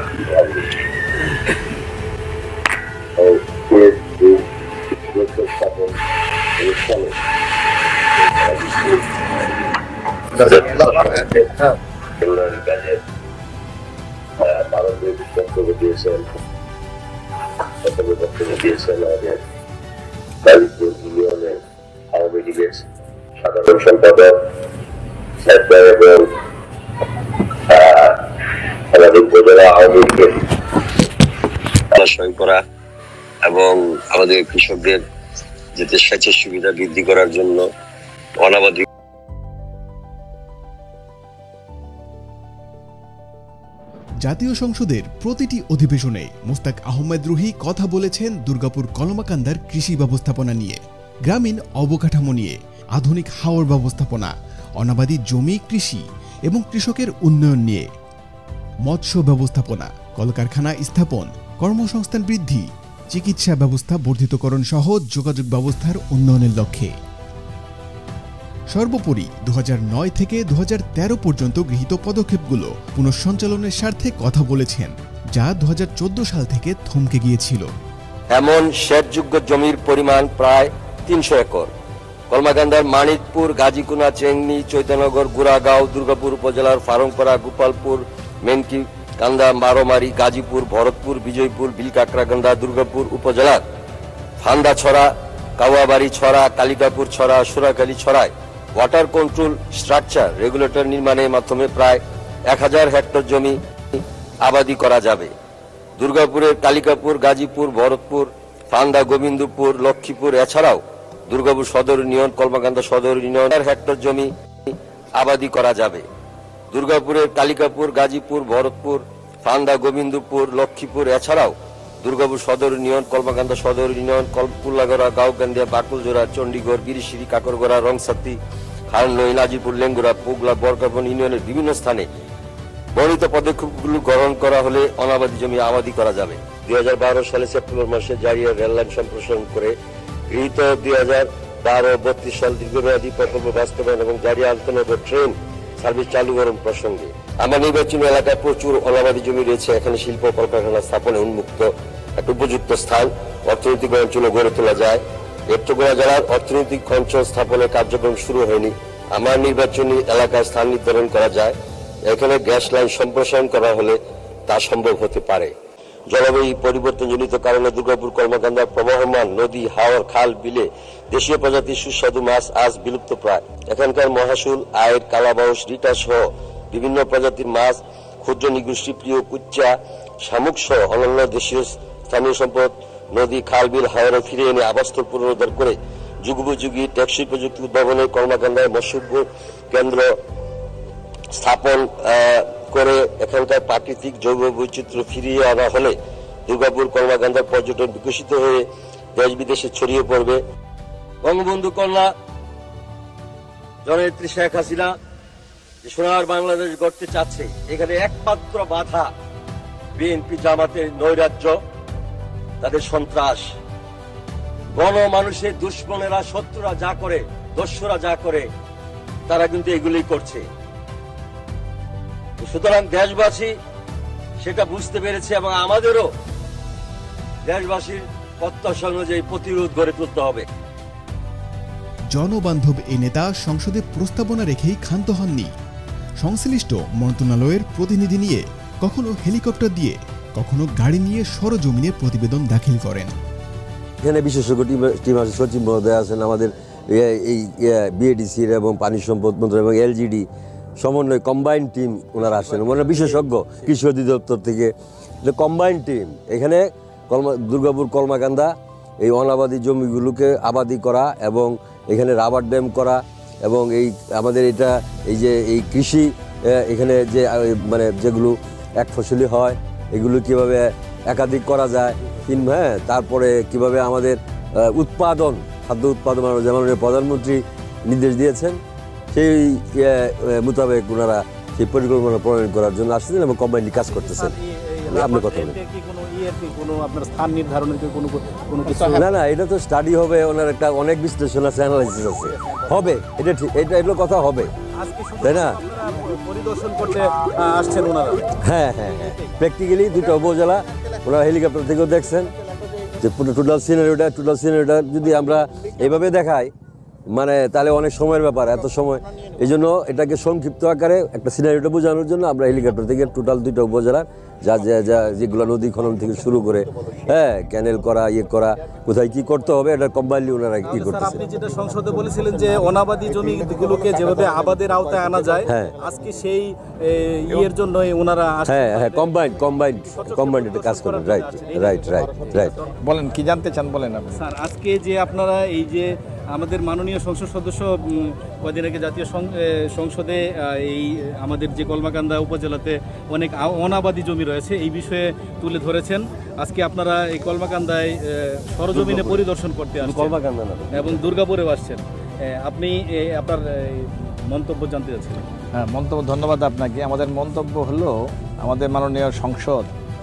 সাধারণ সম্পাদক এবং আমাদের উপজেলা আওয়ামী লীগের করা এবং আমাদের কৃষকদের যাতে সেচের সুবিধা বৃদ্ধি করার জন্য অনাবাদি জাতীয় সংসদের প্রতিটি অধিবেশনে মোস্তাক আহমেদ রুহি কথা বলেছেন দুর্গাপুর কলমাকান্দার কৃষি ব্যবস্থাপনা নিয়ে, গ্রামীণ অবকাঠামো নিয়ে, আধুনিক হাওর ব্যবস্থাপনা, অনাবাদি জমি কৃষি এবং কৃষকের উন্নয়ন নিয়ে, মৎস্য ব্যবস্থাপনা, কলকারখানা স্থাপন, কর্মসংস্থান বৃদ্ধি, চিকিৎসা ব্যবস্থা বর্ধিতকরণ সহ যোগাযোগ ব্যবস্থার উন্নয়নের লক্ষ্যে। সর্বোপরি 2009 থেকে 2013 পর্যন্ত গৃহীত পদক্ষেপগুলো পুনঃসঞ্চালনের স্বার্থে কথা বলেছেন, যা 2014 সাল থেকে থমকে গিয়েছিল। এমন সেচযোগ্য জমির পরিমাণ প্রায় 300 একর। কলমাকান্দার মানিকপুর, গাজীকুনা, চেংনি, চৈতন্যনগর, গুড়াগাঁও, দুর্গাপুর উপজেলার ফারংপাড়া, গোপালপুর, মেনকি কান্দা, মারোমারি, গাজীপুর, ভরতপুর, বিজয়পুর, বিলকাকড়াকান্দা, দুর্গাপুর উপজেলার ফান্দাছড়া, কাওয়াবাড়ি ছড়া, কালিকাপুর ছড়া, সুরাকালী ছড়ায় ওয়াটার কন্ট্রোল স্ট্রাকচার রেগুলেটর নির্মাণের মাধ্যমে প্রায় 1000 হেক্টর জমি আবাদি করা যাবে। দুর্গাপুরের কালিকাপুর, গাজীপুর, ভরতপুর, ফান্দা, গোবিন্দপুর, লক্ষ্মীপুর এছাড়াও দুর্গাপুর সদর ইউনিয়ন, কলমাকান্দা সদর ইউনিয়ন 1000 হেক্টর জমি আবাদি করা যাবে। দুর্গাপুরের কালিকাপুর, গাজীপুর, ভরতপুর, ফান্দা, গোবিন্দপুর, লক্ষ্মীপুর এছাড়াও দুর্গাপুর সদর ইউনিয়ন, কলমাকান্দা সদর ইউনিয়ন, কলপুল্লাগড়া, গাঁওকান্দিয়া, বাকুলজোড়া, চণ্ডীগড়, বিরিশিরি, কাকরগড়া, রংসাতি, খাননই, নাজিরপুর, লেঙ্গুড়া, পোগলা, বরকাবন ইউনিয়নের বিভিন্ন স্থানে বর্ণিত পদক্ষেপগুলো গ্রহণ করা হলে অনাবাদী জমি আবাদি করা যাবে। 2012 সালে সেপ্টেম্বর মাসে জারিয়া রেললাইন সম্প্রসারণ করে গৃহীত 2012-32 সাল দীর্ঘমেয়াদী প্রকল্প বাস্তবায়ন এবং জারিয়া আন্তনগর ট্রেন সার্ভিস চালুকরণ প্রসঙ্গে আমার নির্বাচনী এলাকায় প্রচুর অনাবাদী জমি রয়েছে। এখানে শিল্প কলকারখানা স্থাপনে উন্মুক্ত একটা উপযুক্ত স্থান অর্থনৈতিক অঞ্চল গড়ে তোলা যায়। নেত্রকোনা জেলার অর্থনৈতিক অঞ্চল স্থাপনের কার্যক্রম শুরু হয়নি। আমার নির্বাচনী এলাকায় স্থান নির্ধারণ করা যায়। এখানে গ্যাস লাইন সম্প্রসারণ করা হলে তা সম্ভব হতে পারে। জলবায়ু পরিবর্তনজনিত কারণে দুর্গাপুর কলমাকান্দার প্রবহমান নদী, হাওর, খাল, বিলে দেশীয় প্রজাতির সুস্বাদু মাছ আজ বিলুপ্ত প্রায়। এখানকার মহাশুল, আয়ের, কালাবাউস, রিটা সহ বিভিন্ন প্রজাতির মাছ, ক্ষুদ্র নিগোষ্ঠী প্রিয় কুচ্চা, শামুক সহ অন্যান্য দেশীয় স্থানীয় সম্পদ নদী, খাল, বিল, হাওরে ফিরে এনে আবাসস্থল পুনরুদ্ধার করে যুগোপযোগী টেকসই প্রযুক্তি উদ্ভাবনে কলমাকান্দায় মৎস্য কেন্দ্র স্থাপন করে এখানকার প্রাকৃতিক জৈব বৈচিত্র্য ফিরিয়ে আনা হলে দুর্গাপুর কলমাকান্দার পর্যটন বিকশিত হয়ে দেশ বিদেশে ছড়িয়ে পড়বে। বঙ্গবন্ধু কন্যা জননেত্রী শেখ হাসিনা যে সোনার বাংলাদেশ গড়তে চাচ্ছে, এখানে একমাত্র বাধা বিএনপি জামাতের নৈরাজ্য, তাদের সন্ত্রাস। গণমানুষের দুশ্মনেরা, শত্রুরা যা করে, দস্যুরা যা করে, তারা কিন্তু এগুলি করছে। সুতরাং দেশবাসী সেটা বুঝতে পেরেছে এবং আমাদেরও দেশবাসীর প্রত্যাশা অনুযায়ী প্রতিরোধ গড়ে তুলতে হবে। জনবান্ধব এই নেতা সংসদে প্রস্তাবনা রেখেই ক্ষান্ত হননি। সংশ্লিষ্ট মন্ত্রণালয়ের প্রতিনিধি নিয়ে, কখনো হেলিকপ্টার দিয়ে, কখনো গাড়ি নিয়ে সরজমিনে প্রতিবেদন দাখিল করেন। এখানে বিশেষজ্ঞ টিম আছে, সচিব মহোদয় আছেন, আমাদের এই বিএডিসির এবং পানি সম্পদ মন্ত্রী এবং এলজিডি সমন্বয় কম্বাইন্ড টিম ওনারা আসেন, ওনারা বিশেষজ্ঞ কৃষি অধিদপ্তর থেকে কম্বাইন্ড টিম। এখানে দুর্গাপুর কলমাকান্দা এই অনাবাদী জমিগুলোকে আবাদি করা এবং এখানে রাবার ড্যাম করা এবং এই আমাদের এটা এই যে এই কৃষি এখানে যে মানে যেগুলো এক ফসলি হয় এগুলো কিভাবে একাধিক করা যায়, হ্যাঁ, তারপরে কিভাবে আমাদের উৎপাদন, খাদ্য উৎপাদন, যেমন প্রধানমন্ত্রী নির্দেশ দিয়েছেন সেই মোতাবেক ওনারা সেই পরিকল্পনা প্রণয়ন করার জন্য আসছেন এবং কম্বাইন্ডলি কাজ করতেছেন। আপনার কথা না না, এটা তো স্টাডি হবে, ওনার একটা অনেক বিশ্লেষণ আছে, অ্যানালাইসিস আছে, হবে, এটা ঠিক, এটা কথা হবে, তাই না? পরিদর্শন করতে আসছেন ওনারা। হ্যাঁ হ্যাঁ হ্যাঁ, প্র্যাকটিক্যালি দুটো উপজেলা ওনারা হেলিকপ্টার থেকেও দেখছেন যে টোটাল সিনারিওটা যদি আমরা এইভাবে দেখাই মানে তাহলে অনেক সময়ের ব্যাপার, এত সময়, এই জন্য এটাকে সংক্ষিপ্ত আকারে একটা সিনারিওটা বোঝানোর জন্য আমরা হেলিকপ্টার থেকে টোটাল দুইটা উপজেলার যেগুলো নদী খনন থেকে শুরু করে, হ্যাঁ, ক্যানেল করা, করা, কোথায় কি করতে হবে, এটা কম্বাইনলি ওনারা কি করতেছে। আপনি যেটা সংসদে বলেছিলেন যে অনাবাদী জমিগুলোকে যেভাবে আবাদের আওতায় আনা যায়, আজকে সেই জন্যই ওনারা হ্যাঁ হ্যাঁ কম্বাইন্ড এটা কাজ করেন। রাইট। বলেন কি জানতে চান, বলেন আপনি। স্যার, আজকে যে আপনারা এই যে আমাদের মাননীয় সংসদ সদস্য কদিন আগে জাতীয় সংসদে এই আমাদের যে কলমাকান্দা উপজেলাতে অনেক অনাবাদী জমি রয়েছে এই বিষয়ে তুলে ধরেছেন। আজকে আপনারা এই কলমাকান্দায় সরজমিনে পরিদর্শন করতে আসছেন এবং দুর্গাপুরেও আসছেন। আপনি আপনার মন্তব্য জানতে চাচ্ছিলেন। হ্যাঁ, মন্তব্য, ধন্যবাদ আপনাকে। আমাদের মন্তব্য হলো আমাদের মাননীয়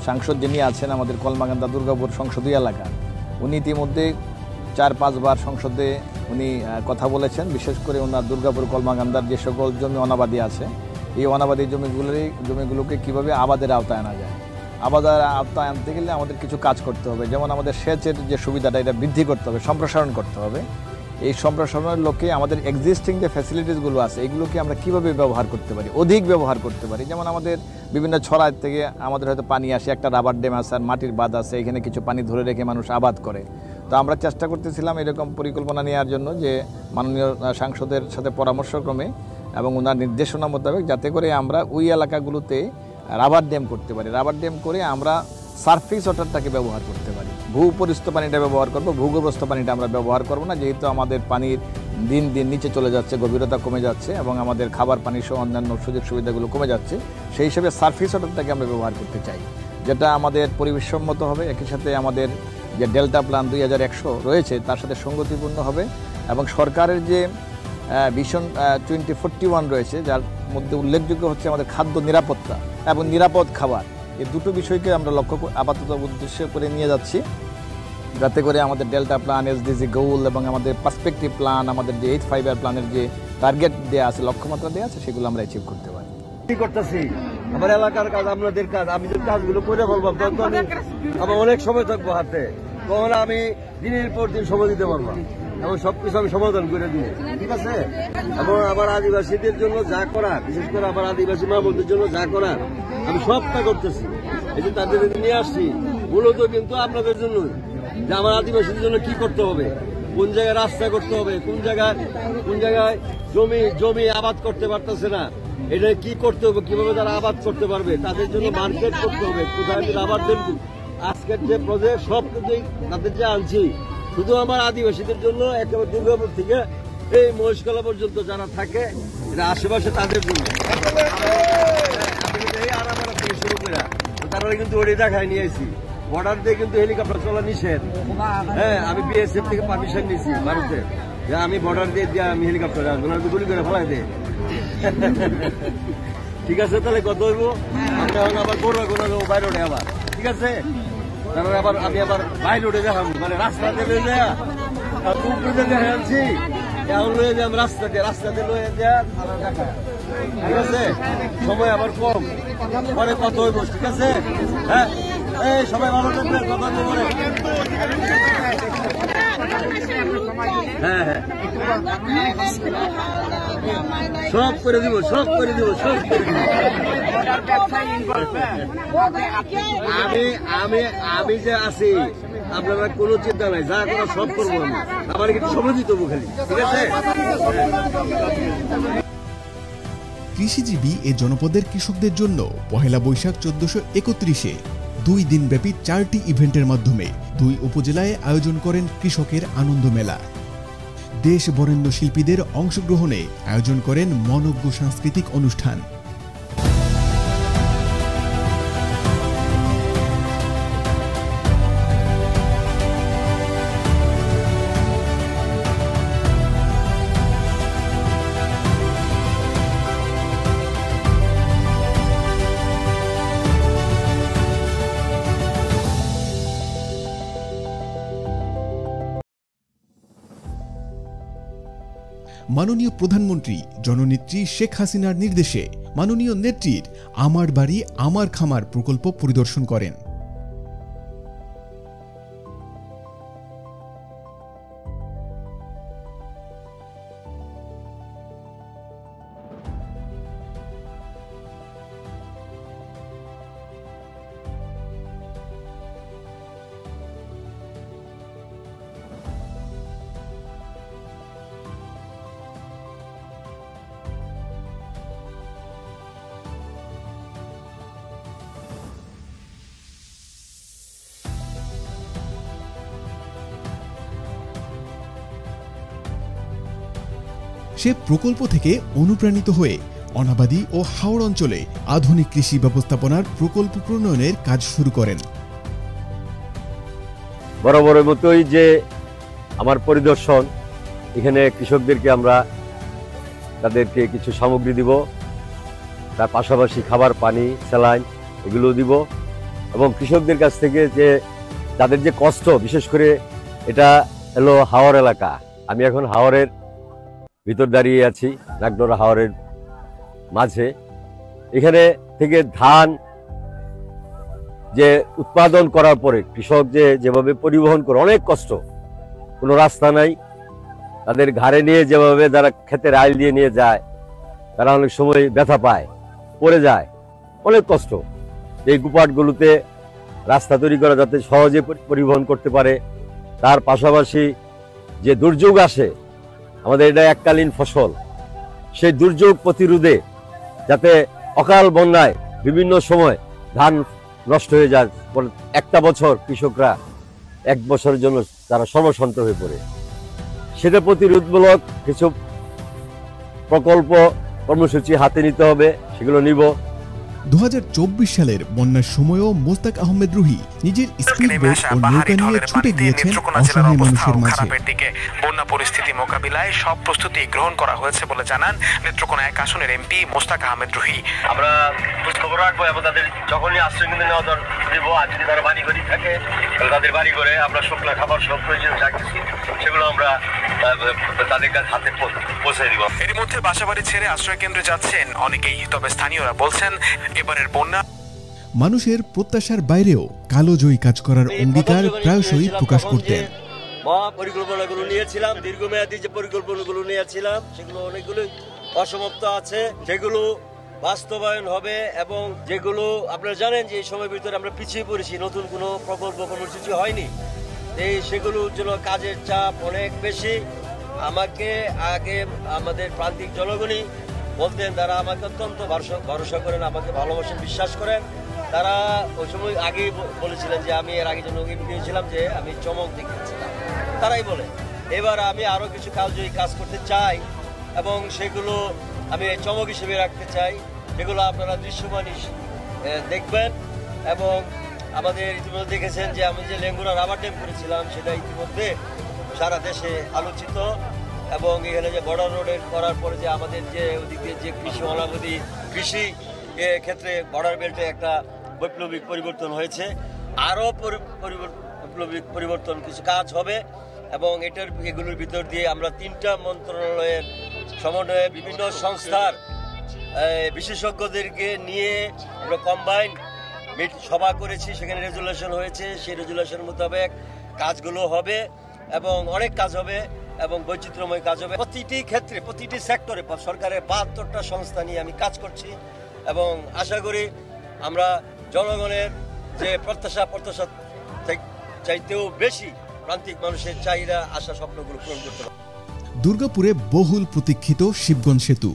সাংসদ যিনি আছেন আমাদের কলমাকান্দা দুর্গাপুর সংসদীয় এলাকা, উনি ইতিমধ্যে 4-5 বার সংসদে উনি কথা বলেছেন। বিশেষ করে ওনার দুর্গাপুর কলমাকান্দার যে সকল জমি অনাবাদী আছে, এই অনাবাদী জমিগুলোকে কীভাবে আবাদের আওতায় আনা যায়। আবাদের আওতায় আনতে গেলে আমাদের কিছু কাজ করতে হবে, যেমন আমাদের সেচের যে সুবিধাটা এটা বৃদ্ধি করতে হবে, সম্প্রসারণ করতে হবে। এই সম্প্রসারণের লক্ষ্যে আমাদের এক্সিস্টিং যে ফ্যাসিলিটিসগুলো আছে এগুলোকে আমরা কীভাবে ব্যবহার করতে পারি, অধিক ব্যবহার করতে পারি। যেমন আমাদের বিভিন্ন ছড়ায় থেকে আমাদের হয়তো পানি আসে, একটা রাবার ড্যাম আছে আর মাটির বাঁধ আছে, এখানে কিছু পানি ধরে রেখে মানুষ আবাদ করে। তো আমরা চেষ্টা করতেছিলাম এরকম পরিকল্পনা নেওয়ার জন্য যে মাননীয় সাংসদের সাথে পরামর্শক্রমে এবং ওনার নির্দেশনা মোতাবেক যাতে করে আমরা ওই এলাকাগুলোতে রাবার ড্যাম করতে পারি। রাবার ড্যাম করে আমরা সারফেস ওয়াটারটাকে ব্যবহার করতে পারি, ভূপরিস্থ পানিটা ব্যবহার করব, ভূগর্ভস্থ পানিটা আমরা ব্যবহার করব না, যেহেতু আমাদের পানির দিন দিন নিচে চলে যাচ্ছে, গভীরতা কমে যাচ্ছে এবং আমাদের খাবার পানি সহ অন্যান্য সুযোগ সুবিধাগুলো কমে যাচ্ছে। সেই হিসেবে সারফেস ওয়াটারটাকে আমরা ব্যবহার করতে চাই, যেটা আমাদের পরিবেশসম্মত হবে, একই সাথে আমাদের যে ডেল্টা প্ল্যান 2100 রয়েছে তার সাথে সঙ্গতিপূর্ণ হবে এবং সরকারের যে ভিশন 2041 রয়েছে, যার মধ্যে উল্লেখযোগ্য হচ্ছে আমাদের খাদ্য নিরাপত্তা। এবং নিরাপদ খাবার, এই দুটো বিষয়কে আমরা আপাতত উদ্দেশ্য করে নিয়ে যাচ্ছি, যাতে করে আমাদের ডেল্টা প্ল্যান, এসডিজি গোল এবং আমাদের পার্সপেক্টিভ প্ল্যান, আমাদের যে 8-5 প্ল্যানের যে টার্গেট দেওয়া আছে, লক্ষ্যমাত্রা দেওয়া আছে, সেগুলো আমরা অ্যাচিভ করতে পারি। কি করতেছি আমার এলাকার কাজ, আপনাদের কাজ, আমি যে কাজগুলো করে বলবো আমার অনেক সময় থাকবো হাতে, তখন আমি দিনের পর দিন সময় দিতে পারবো এবং সবকিছু আমি সমাধান করে দিব, ঠিক আছে? এবং আমার আদিবাসীদের জন্য যা করার, বিশেষ করে আমার আদিবাসী মা বোনদের জন্য যা করার আমি সবটা করতেছি। এই যে তাদের নিয়ে আসছি মূলত কিন্তু আপনাদের জন্যই, যে আমার আদিবাসীদের জন্য কি করতে হবে, কোন জায়গায় রাস্তা করতে হবে, কোন জায়গায় জমি আবাদ করতে পারতেছে না, এটা কি করতে হবে, কিভাবে তারা আবাদ করতে পারবে, তাদের জন্য মার্কেট করতে হবে, কোথায় আবাদ দেব। আজকের যে প্রজেক্ট সব কিছু তাদের যে আনছি শুধু আমার আদিবাসীদের জন্য, একেবারে দুর্গাপুর থেকে এই মহেশতলা পর্যন্ত যারা থাকে এটা আশেপাশে তাদের জন্য। এই আরামারা থেকে শুরু করে তারা কিন্তু ওই দেখায় নিয়ে আসি, বর্ডার দিয়ে কিন্তু হেলিকপ্টার চলা নিষেধ। হ্যাঁ, আমি বিএসএফ থেকে পারমিশন নিয়েছি ভারতে, যে আমি বর্ডার দিয়ে আমি হেলিকপ্টার আসবো না, গুলি করে ফেলাই দেয়। ঠিক আছে, তাহলে কত হইব? আমরা আবার বড়রা কোনো বাইরে ওঠে আবার, ঠিক আছে? তারপরে আমি আবার বাইরে উঠে দেখাবো, মানে রাস্তাতে লয়ে যায় দেখে আনছি, এখন লয়ে যাই রাস্তাতে লয়ে যায়, ঠিক আছে? সময় আবার কম, পরে কত হইব, ঠিক আছে? হ্যাঁ, এই সবাই ভালো থাকবেন, কথা বলে। হ্যাঁ হ্যাঁ, সব করে দিব। আমি যে আছি, আপনারা কোনো চিন্তা নাই, যা করা সব করবো আমি, আমার কিন্তু সময় দিতে হবে খালি, ঠিক আছে? কৃষিজীবী এ জনপদের কৃষকদের জন্য পহেলা বৈশাখ 1431-এ 2 দিনব্যাপী 4টি ইভেন্টের মাধ্যমে 2 উপজেলায় আয়োজন করেন কৃষকের আনন্দ মেলা। দেশ বরেণ্য শিল্পীদের অংশগ্রহণে আয়োজন করেন মনোজ্ঞ সাংস্কৃতিক অনুষ্ঠান। মাননীয় প্রধানমন্ত্রী জননেত্রী শেখ হাসিনার নির্দেশে মাননীয় নেত্রীর আমার বাড়ি আমার খামার প্রকল্প পরিদর্শন করেন। সে প্রকল্প থেকে অনুপ্রাণিত হয়ে অনাবাদী ও হাওড় অঞ্চলে আধুনিক কৃষি ব্যবস্থাপনার প্রকল্প প্রণয়নের কাজ শুরু করেন। বরাবরের মতোই যে আমার পরিদর্শন, এখানে কৃষকদেরকে আমরা তাদেরকে কিছু সামগ্রী দিব, তার পাশাপাশি খাবার, পানি, স্যালাইন এগুলো দিব, এবং কৃষকদের কাছ থেকে যে তাদের যে কষ্ট, বিশেষ করে এটা হলো হাওড় এলাকা, আমি এখন হাওড়ের ভিতর দাঁড়িয়ে আছি, নাগডোরা হাওড়ের মাঝে। এখানে থেকে ধান যে উৎপাদন করার পরে কৃষক যেভাবে পরিবহন করে, অনেক কষ্ট, কোনো রাস্তা নাই, তাদের ঘাড়ে নিয়ে যেভাবে তারা ক্ষেতের আইল দিয়ে নিয়ে যায়, তারা অনেক সময় ব্যথা পায়, পড়ে যায়, অনেক কষ্ট। এই গুপাটগুলোতে রাস্তা তৈরি করা যাতে সহজে পরিবহন করতে পারে, তার পাশাপাশি যে দুর্যোগ আসে, আমাদের এটা এককালীন ফসল, সেই দুর্যোগ প্রতিরোধে যাতে অকাল বন্যায় বিভিন্ন সময় ধান নষ্ট হয়ে যায়, একটা বছর কৃষকরা 1 বছরের জন্য তারা সর্বশান্ত হয়ে পড়ে, সেটা প্রতিরোধমূলক কিছু প্রকল্প কর্মসূচি হাতে নিতে হবে, সেগুলো নিব। 2024 সালের বন্যার সময়ও মোস্তাক আহমেদ রুহি নিজের স্পিডবোট ও নৌকা নিয়ে ছুটে গিয়েছেন অসহায় মানুষের মাঝে। বন্যা পরিস্থিতি মোকাবিলায় সব প্রস্তুতি গ্রহণ করা হয়েছে বলে জানান নেত্রকোনা 1 আসনের এমপি মোস্তাক আহমেদ রুহি। আমরা খবর রাখবো এবং তাদের যখনই আশ্রয় কেন্দ্রে নেওয়া দিব, আর যদি তারা বাড়ি ঘরে থাকে তাদের বাড়ি ঘরে আমরা শুকনা খাবার সব প্রয়োজন যা কিছু সেগুলো আমরা তাদের কাছে হাতে পৌঁছে দিব। এর মধ্যে বাসাবাড়ি ছেড়ে আশ্রয় কেন্দ্রে যাচ্ছেন অনেকেই, তবে স্থানীয়রা বলছেন এবারের বন্যা মানুষের প্রত্যাশার বাইরেও কালোজয়ী কাজ করার অঙ্গীকার প্রায়শই প্রকাশ করতেন। পরিকল্পনাগুলো নিয়েছিলাম, দীর্ঘমেয়াদী যে পরিকল্পনাগুলো নিয়েছিলাম সেগুলো অনেকগুলো অসমাপ্ত আছে, সেগুলো বাস্তবায়ন হবে। এবং যেগুলো আপনারা জানেন যে এই সময়ের ভিতরে আমরা পিছিয়ে পড়েছি, নতুন কোনো প্রকল্প কর্মসূচি হয়নি, সেগুলোর জন্য কাজের চাপ অনেক বেশি। আমাকে আগে আমাদের প্রান্তিক জনগণই বলতেন, তারা আমাকে অত্যন্ত ভরসা করেন, আমাকে ভালোবাসেন, বিশ্বাস করেন। তারা ওই সময় আগেই বলেছিলেন যে আমি এর আগে জন্য গিয়েছিলাম যে আমি চমক দেখিয়েছিলাম, তারাই বলে এবার আমি আরও কিছু কালজয়ী কাজ করতে চাই এবং সেগুলো আমি চমক হিসেবে রাখতে চাই, সেগুলো আপনারা দৃশ্যমান দেখবেন। এবং আমাদের ইতিমধ্যে দেখেছেন যে আমি যে লেঙ্গুরা রাবার ড্যাম করেছিলাম সেটা ইতিমধ্যে সারা দেশে আলোচিত। এবং এখানে যে বর্ডার রোডের করার পরে যে আমাদের যে ওদিকে যে কৃষি অনাবাদী কৃষি ক্ষেত্রে বর্ডার বেল্টে একটা বৈপ্লবিক পরিবর্তন হয়েছে, আরও বৈপ্লবিক পরিবর্তন কিছু কাজ হবে। এবং এগুলোর ভিতর দিয়ে আমরা 3টা মন্ত্রণালয়ের সমন্বয়ে বিভিন্ন সংস্থার বিশেষজ্ঞদেরকে নিয়ে আমরা কম্বাইন সভা করেছি, সেখানে রেজুলেশন হয়েছে, সেই রেজুলেশন মোতাবেক কাজগুলো হবে এবং অনেক কাজ হবে এবং বৈচিত্র্যময় কাজ হবে। প্রতিটি ক্ষেত্রে প্রতিটি সেক্টরে সরকারের 72টা সংস্থা নিয়ে আমি কাজ করছি এবং আশা করি আমরা জনগণের যে প্রত্যাশা চাইতেও বেশি প্রান্তিক মানুষের চাহিদা, আশা, স্বপ্নগুলো পূরণ করতে পারব। দুর্গাপুরে বহুল প্রতীক্ষিত শিবগঞ্জ সেতু,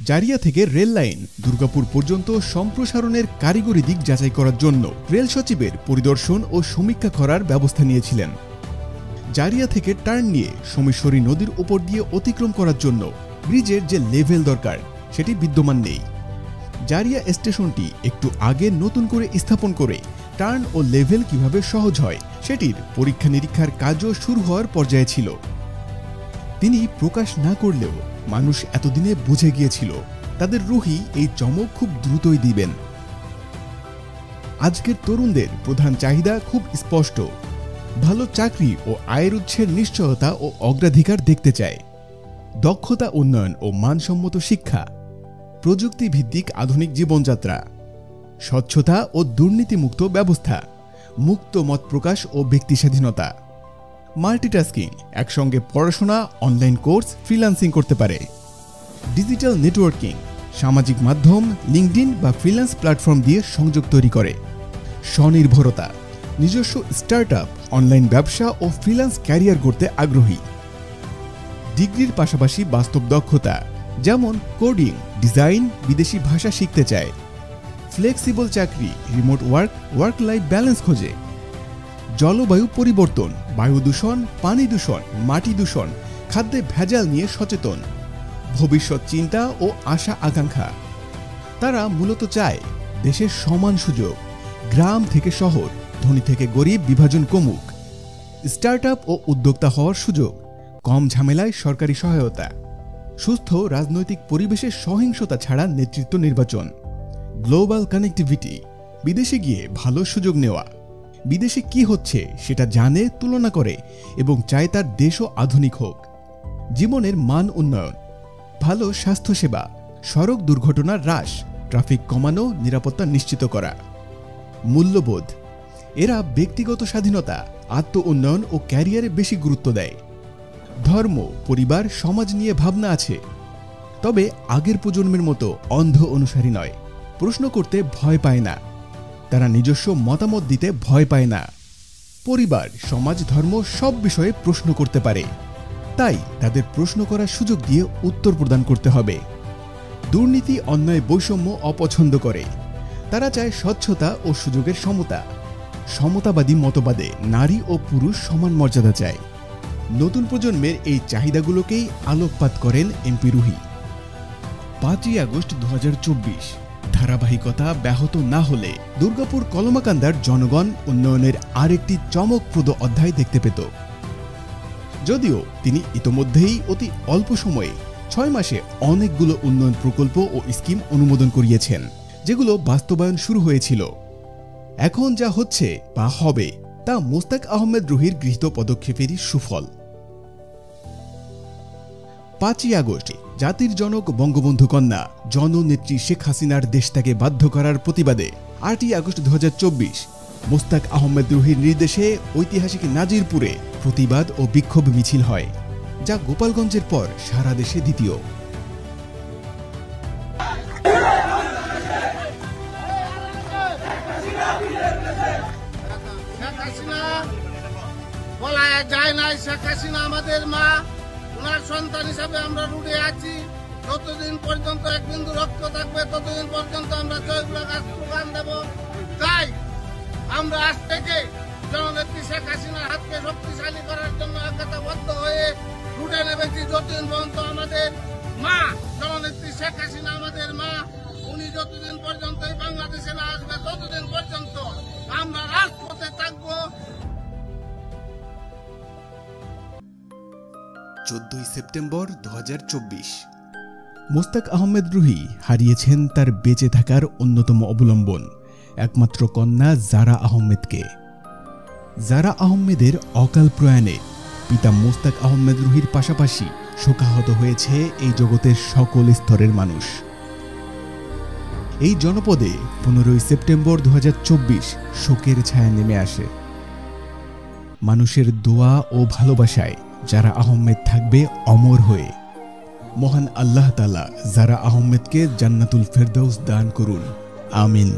জারিয়া থেকে রেল লাইন দুর্গাপুর পর্যন্ত সম্প্রসারণের কারিগরি দিক যাচাই করার জন্য রেল সচিবের পরিদর্শন ও সমীক্ষা করার ব্যবস্থা নিয়েছিলেন। জারিয়া থেকে টার্ন নিয়ে সোমেশ্বরী নদীর উপর দিয়ে অতিক্রম করার জন্য ব্রিজের যে লেভেল দরকার সেটি বিদ্যমান নেই। জারিয়া স্টেশনটি একটু আগে নতুন করে স্থাপন করে টার্ন ও লেভেল কিভাবে সহজ হয় সেটির পরীক্ষা নিরীক্ষার কাজও শুরু হওয়ার পর্যায়ে ছিল। তিনি প্রকাশ না করলেও মানুষ এতদিনে বুঝে গিয়েছিল তাদের রুহি এই চমক খুব দ্রুতই দিবেন। আজকের তরুণদের প্রধান চাহিদা খুব স্পষ্ট, ভালো চাকরি ও আয়ের উৎসের নিশ্চয়তা ও অগ্রাধিকার দেখতে চায়, দক্ষতা উন্নয়ন ও মানসম্মত শিক্ষা, প্রযুক্তি ভিত্তিক আধুনিক জীবনযাত্রা, স্বচ্ছতা ও দুর্নীতিমুক্ত ব্যবস্থা, মুক্ত মত প্রকাশ ও ব্যক্তি স্বাধীনতা, মাল্টিটাস্কিং, একসঙ্গে পড়াশোনা, অনলাইন কোর্স, ফ্রিল্যান্সিং করতে পারে, ডিজিটাল নেটওয়ার্কিং, সামাজিক মাধ্যম, লিঙ্কডইন বা ফ্রিল্যান্স প্ল্যাটফর্ম দিয়ে সংযোগ তৈরি করে, স্বনির্ভরতা, নিজস্ব স্টার্টআপ, অনলাইন ব্যবসা ও ফ্রিল্যান্স ক্যারিয়ার করতে আগ্রহী, ডিগ্রির পাশাপাশি বাস্তব দক্ষতা যেমন কোডিং, ডিজাইন, বিদেশি ভাষা শিখতে চায়, ফ্লেক্সিবল চাকরি, রিমোট ওয়ার্ক লাইফ ব্যালেন্স খোঁজে, জলবায়ু পরিবর্তন, বায়ু দূষণ, পানি দূষণ, মাটি দূষণ, খাদ্যে ভেজাল নিয়ে সচেতন, ভবিষ্যৎ চিন্তা ও আশা আকাঙ্ক্ষা। তারা মূলত চায় দেশের সমান সুযোগ, গ্রাম থেকে শহর, ধনী থেকে গরিব বিভাজন কমুক, স্টার্টআপ ও উদ্যোক্তা হওয়ার সুযোগ, কম ঝামেলায় সরকারি সহায়তা, সুস্থ রাজনৈতিক পরিবেশে সহিংসতা ছাড়া নেতৃত্ব নির্বাচন, গ্লোবাল কানেক্টিভিটি, বিদেশে গিয়ে ভালো সুযোগ নেওয়া, বিদেশে কি হচ্ছে সেটা জানে, তুলনা করে এবং চায় তার দেশও আধুনিক হোক, জীবনের মান উন্নয়ন, ভালো স্বাস্থ্যসেবা, সড়ক দুর্ঘটনার হ্রাস, ট্রাফিক কমানো, নিরাপত্তা নিশ্চিত করা, মূল্যবোধ। এরা ব্যক্তিগত স্বাধীনতা, আত্ম উন্নয়ন ও ক্যারিয়ারে বেশি গুরুত্ব দেয়। ধর্ম, পরিবার, সমাজ নিয়ে ভাবনা আছে, তবে আগের প্রজন্মের মতো অন্ধ অনুসারী নয়। প্রশ্ন করতে ভয় পায় না, তারা নিজস্ব মতামত দিতে ভয় পায় না। পরিবার, সমাজ, ধর্ম সব বিষয়ে প্রশ্ন করতে পারে, তাই তাদের প্রশ্ন করার সুযোগ দিয়ে উত্তর প্রদান করতে হবে। দুর্নীতি, অন্যায়, বৈষম্য অপছন্দ করে। তারা চায় স্বচ্ছতা ও সুযোগের সমতা। সমতাবাদী মতবাদে নারী ও পুরুষ সমান মর্যাদা চায়। নতুন প্রজন্মের এই চাহিদাগুলোকেই আলোকপাত করেন এমপি রুহি। 5ই আগস্ট 2024, ধারাবাহিকতা ব্যাহত না হলে দুর্গাপুর কলমাকান্দার জনগণ উন্নয়নের আরেকটি চমকপ্রদ অধ্যায় দেখতে পেত। যদিও তিনি ইতোমধ্যেই অতি অল্প সময়ে 6 মাসে অনেকগুলো উন্নয়ন প্রকল্প ও স্কিম অনুমোদন করিয়েছেন, যেগুলো বাস্তবায়ন শুরু হয়েছিল। এখন যা হচ্ছে বা হবে তা মোস্তাক আহমেদ রুহির গৃহীত পদক্ষেপেরই সুফল। 5ই আগস্ট জাতির জনক বঙ্গবন্ধু কন্যা জননেত্রী শেখ হাসিনার দেশত্যাগে বাধ্য করার প্রতিবাদে 8ই আগস্ট 2024 মোস্তাক আহমেদ রুহির নির্দেশে ঐতিহাসিক নাজিরপুরে প্রতিবাদ ও বিক্ষোভ মিছিল হয়, যা গোপালগঞ্জের পর সারা দেশে দ্বিতীয়। যায় নাই শেখ হাসিনা আমাদের মা, ওনার সন্তান হিসাবে আমরা রুটে আছি। যতদিন পর্যন্ত এক বিন্দু রক্ত থাকবে ততদিন পর্যন্ত আমরা জয়গুলা গাছ স্লোগান দেব। তাই আমরা আজ থেকে জননেত্রী শেখ হাসিনার হাতকে শক্তিশালী করার জন্য একতাবদ্ধ হয়ে রুটে নেমেছি। যতদিন পর্যন্ত আমাদের মা জননেত্রী শেখ হাসিনা আমাদের মা, উনি যতদিন পর্যন্ত বাংলাদেশে না আসবে ততদিন পর্যন্ত আমরা রাজপথে থাকবো। 14ই সেপ্টেম্বর 2024 মোস্তাক আহমেদ রুহি হারিয়েছেন তার বেঁচে থাকার অন্যতম অবলম্বন, একমাত্র কন্যা জারা আহমেদকে। জারা আহমেদের অকাল প্রয়াণে পিতা মোস্তাক আহমেদ রুহির পাশাপাশি শোকাহত হয়েছে এই জগতের সকল স্তরের মানুষ। এই জনপদে 15ই সেপ্টেম্বর 2024 শোকের ছায়া নেমে আসে। মানুষের দোয়া ও ভালোবাসায় জারা আহমেদ থাকবে অমর হয়ে। মহান আল্লাহ তাআলা জারা আহমেদকে জান্নাতুল ফেরদৌস দান করুন, আমিন।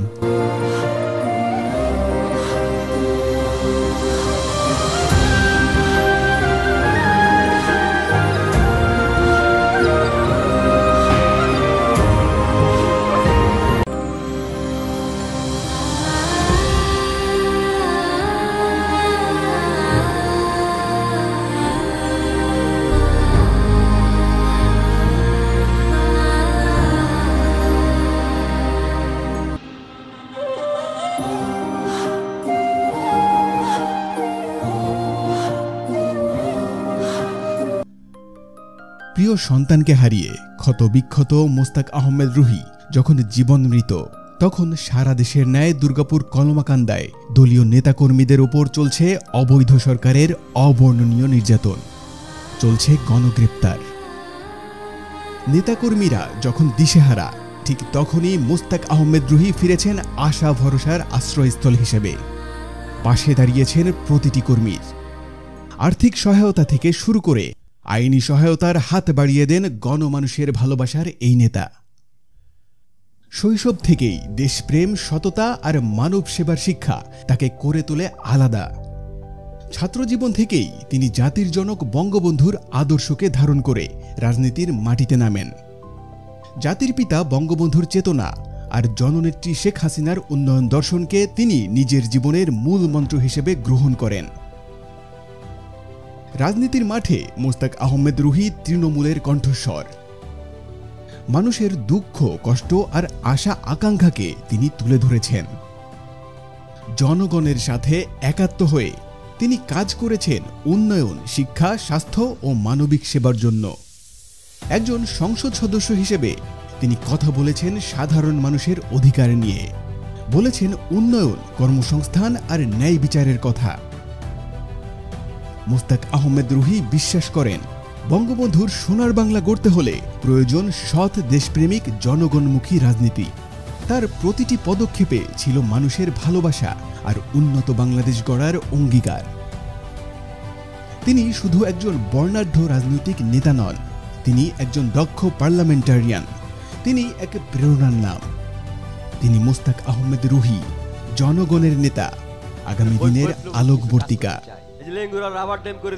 প্রিয় সন্তানকে হারিয়ে ক্ষতবিক্ষত মোস্তাক আহমেদ রুহি যখন জীবন মৃত, তখন সারা দেশের ন্যায় দুর্গাপুর কলমাকান্দায় দলীয় নেতাকর্মীদের ওপর চলছে অবৈধ সরকারের অবর্ণনীয় নির্যাতন, চলছে গণগ্রেপ্তার। নেতাকর্মীরা যখন দিশেহারা, ঠিক তখনই মোস্তাক আহমেদ রুহি ফিরেছেন আশা ভরসার আশ্রয়স্থল হিসেবে। পাশে দাঁড়িয়েছেন প্রতিটি কর্মীর। আর্থিক সহায়তা থেকে শুরু করে আইনি সহায়তার হাত বাড়িয়ে দেন গণমানুষের ভালোবাসার এই নেতা। শৈশব থেকেই দেশপ্রেম, সততা আর মানব সেবার শিক্ষা তাকে করে তোলে আলাদা। ছাত্রজীবন থেকেই তিনি জাতির জনক বঙ্গবন্ধুর আদর্শকে ধারণ করে রাজনীতির মাটিতে নামেন। জাতির পিতা বঙ্গবন্ধুর চেতনা আর জননেত্রী শেখ হাসিনার উন্নয়ন দর্শনকে তিনি নিজের জীবনের মূল মন্ত্র হিসেবে গ্রহণ করেন। রাজনীতির মাঠে মোস্তাক আহমেদ রুহি তৃণমূলের কণ্ঠস্বর। মানুষের দুঃখ, কষ্ট আর আশা আকাঙ্ক্ষাকে তিনি তুলে ধরেছেন। জনগণের সাথে একাত্ম হয়ে তিনি কাজ করেছেন উন্নয়ন, শিক্ষা, স্বাস্থ্য ও মানবিক সেবার জন্য। একজন সংসদ সদস্য হিসেবে তিনি কথা বলেছেন সাধারণ মানুষের অধিকার নিয়ে, বলেছেন উন্নয়ন, কর্মসংস্থান আর ন্যায় বিচারের কথা। মোস্তাক আহমেদ রুহি বিশ্বাস করেন, বঙ্গবন্ধুর সোনার বাংলা গড়তে হলে প্রয়োজন সৎ, দেশপ্রেমিক, জনগণমুখী রাজনীতি। তার প্রতিটি পদক্ষেপে ছিল মানুষের ভালোবাসা আর উন্নত বাংলাদেশ গড়ার অঙ্গীকার। তিনি শুধু একজন বর্ণাঢ্য রাজনৈতিক নেতা নন, তিনি একজন দক্ষ পার্লামেন্টারিয়ান। তিনি এক প্রেরণার নাম। তিনি মোস্তাক আহমেদ রুহি, জনগণের নেতা, আগামী দিনের আলোকবর্তিকা।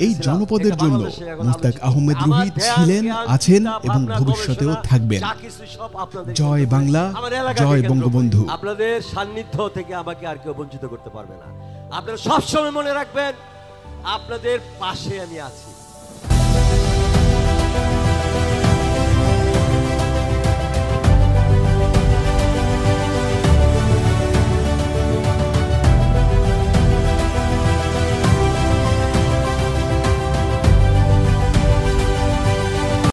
এই জনপদের জন্য মোস্তাক আহমেদ রুহি ছিলেন, আছেন এবং ভবিষ্যতেও থাকবেন। জয় বাংলা, জয় বঙ্গবন্ধু। আপনাদের সান্নিধ্য থেকে আমাকে আর কেউ বঞ্চিত করতে পারবে না। আপনারা সবসময় মনে রাখবেন, আপনাদের পাশে আমি আছি।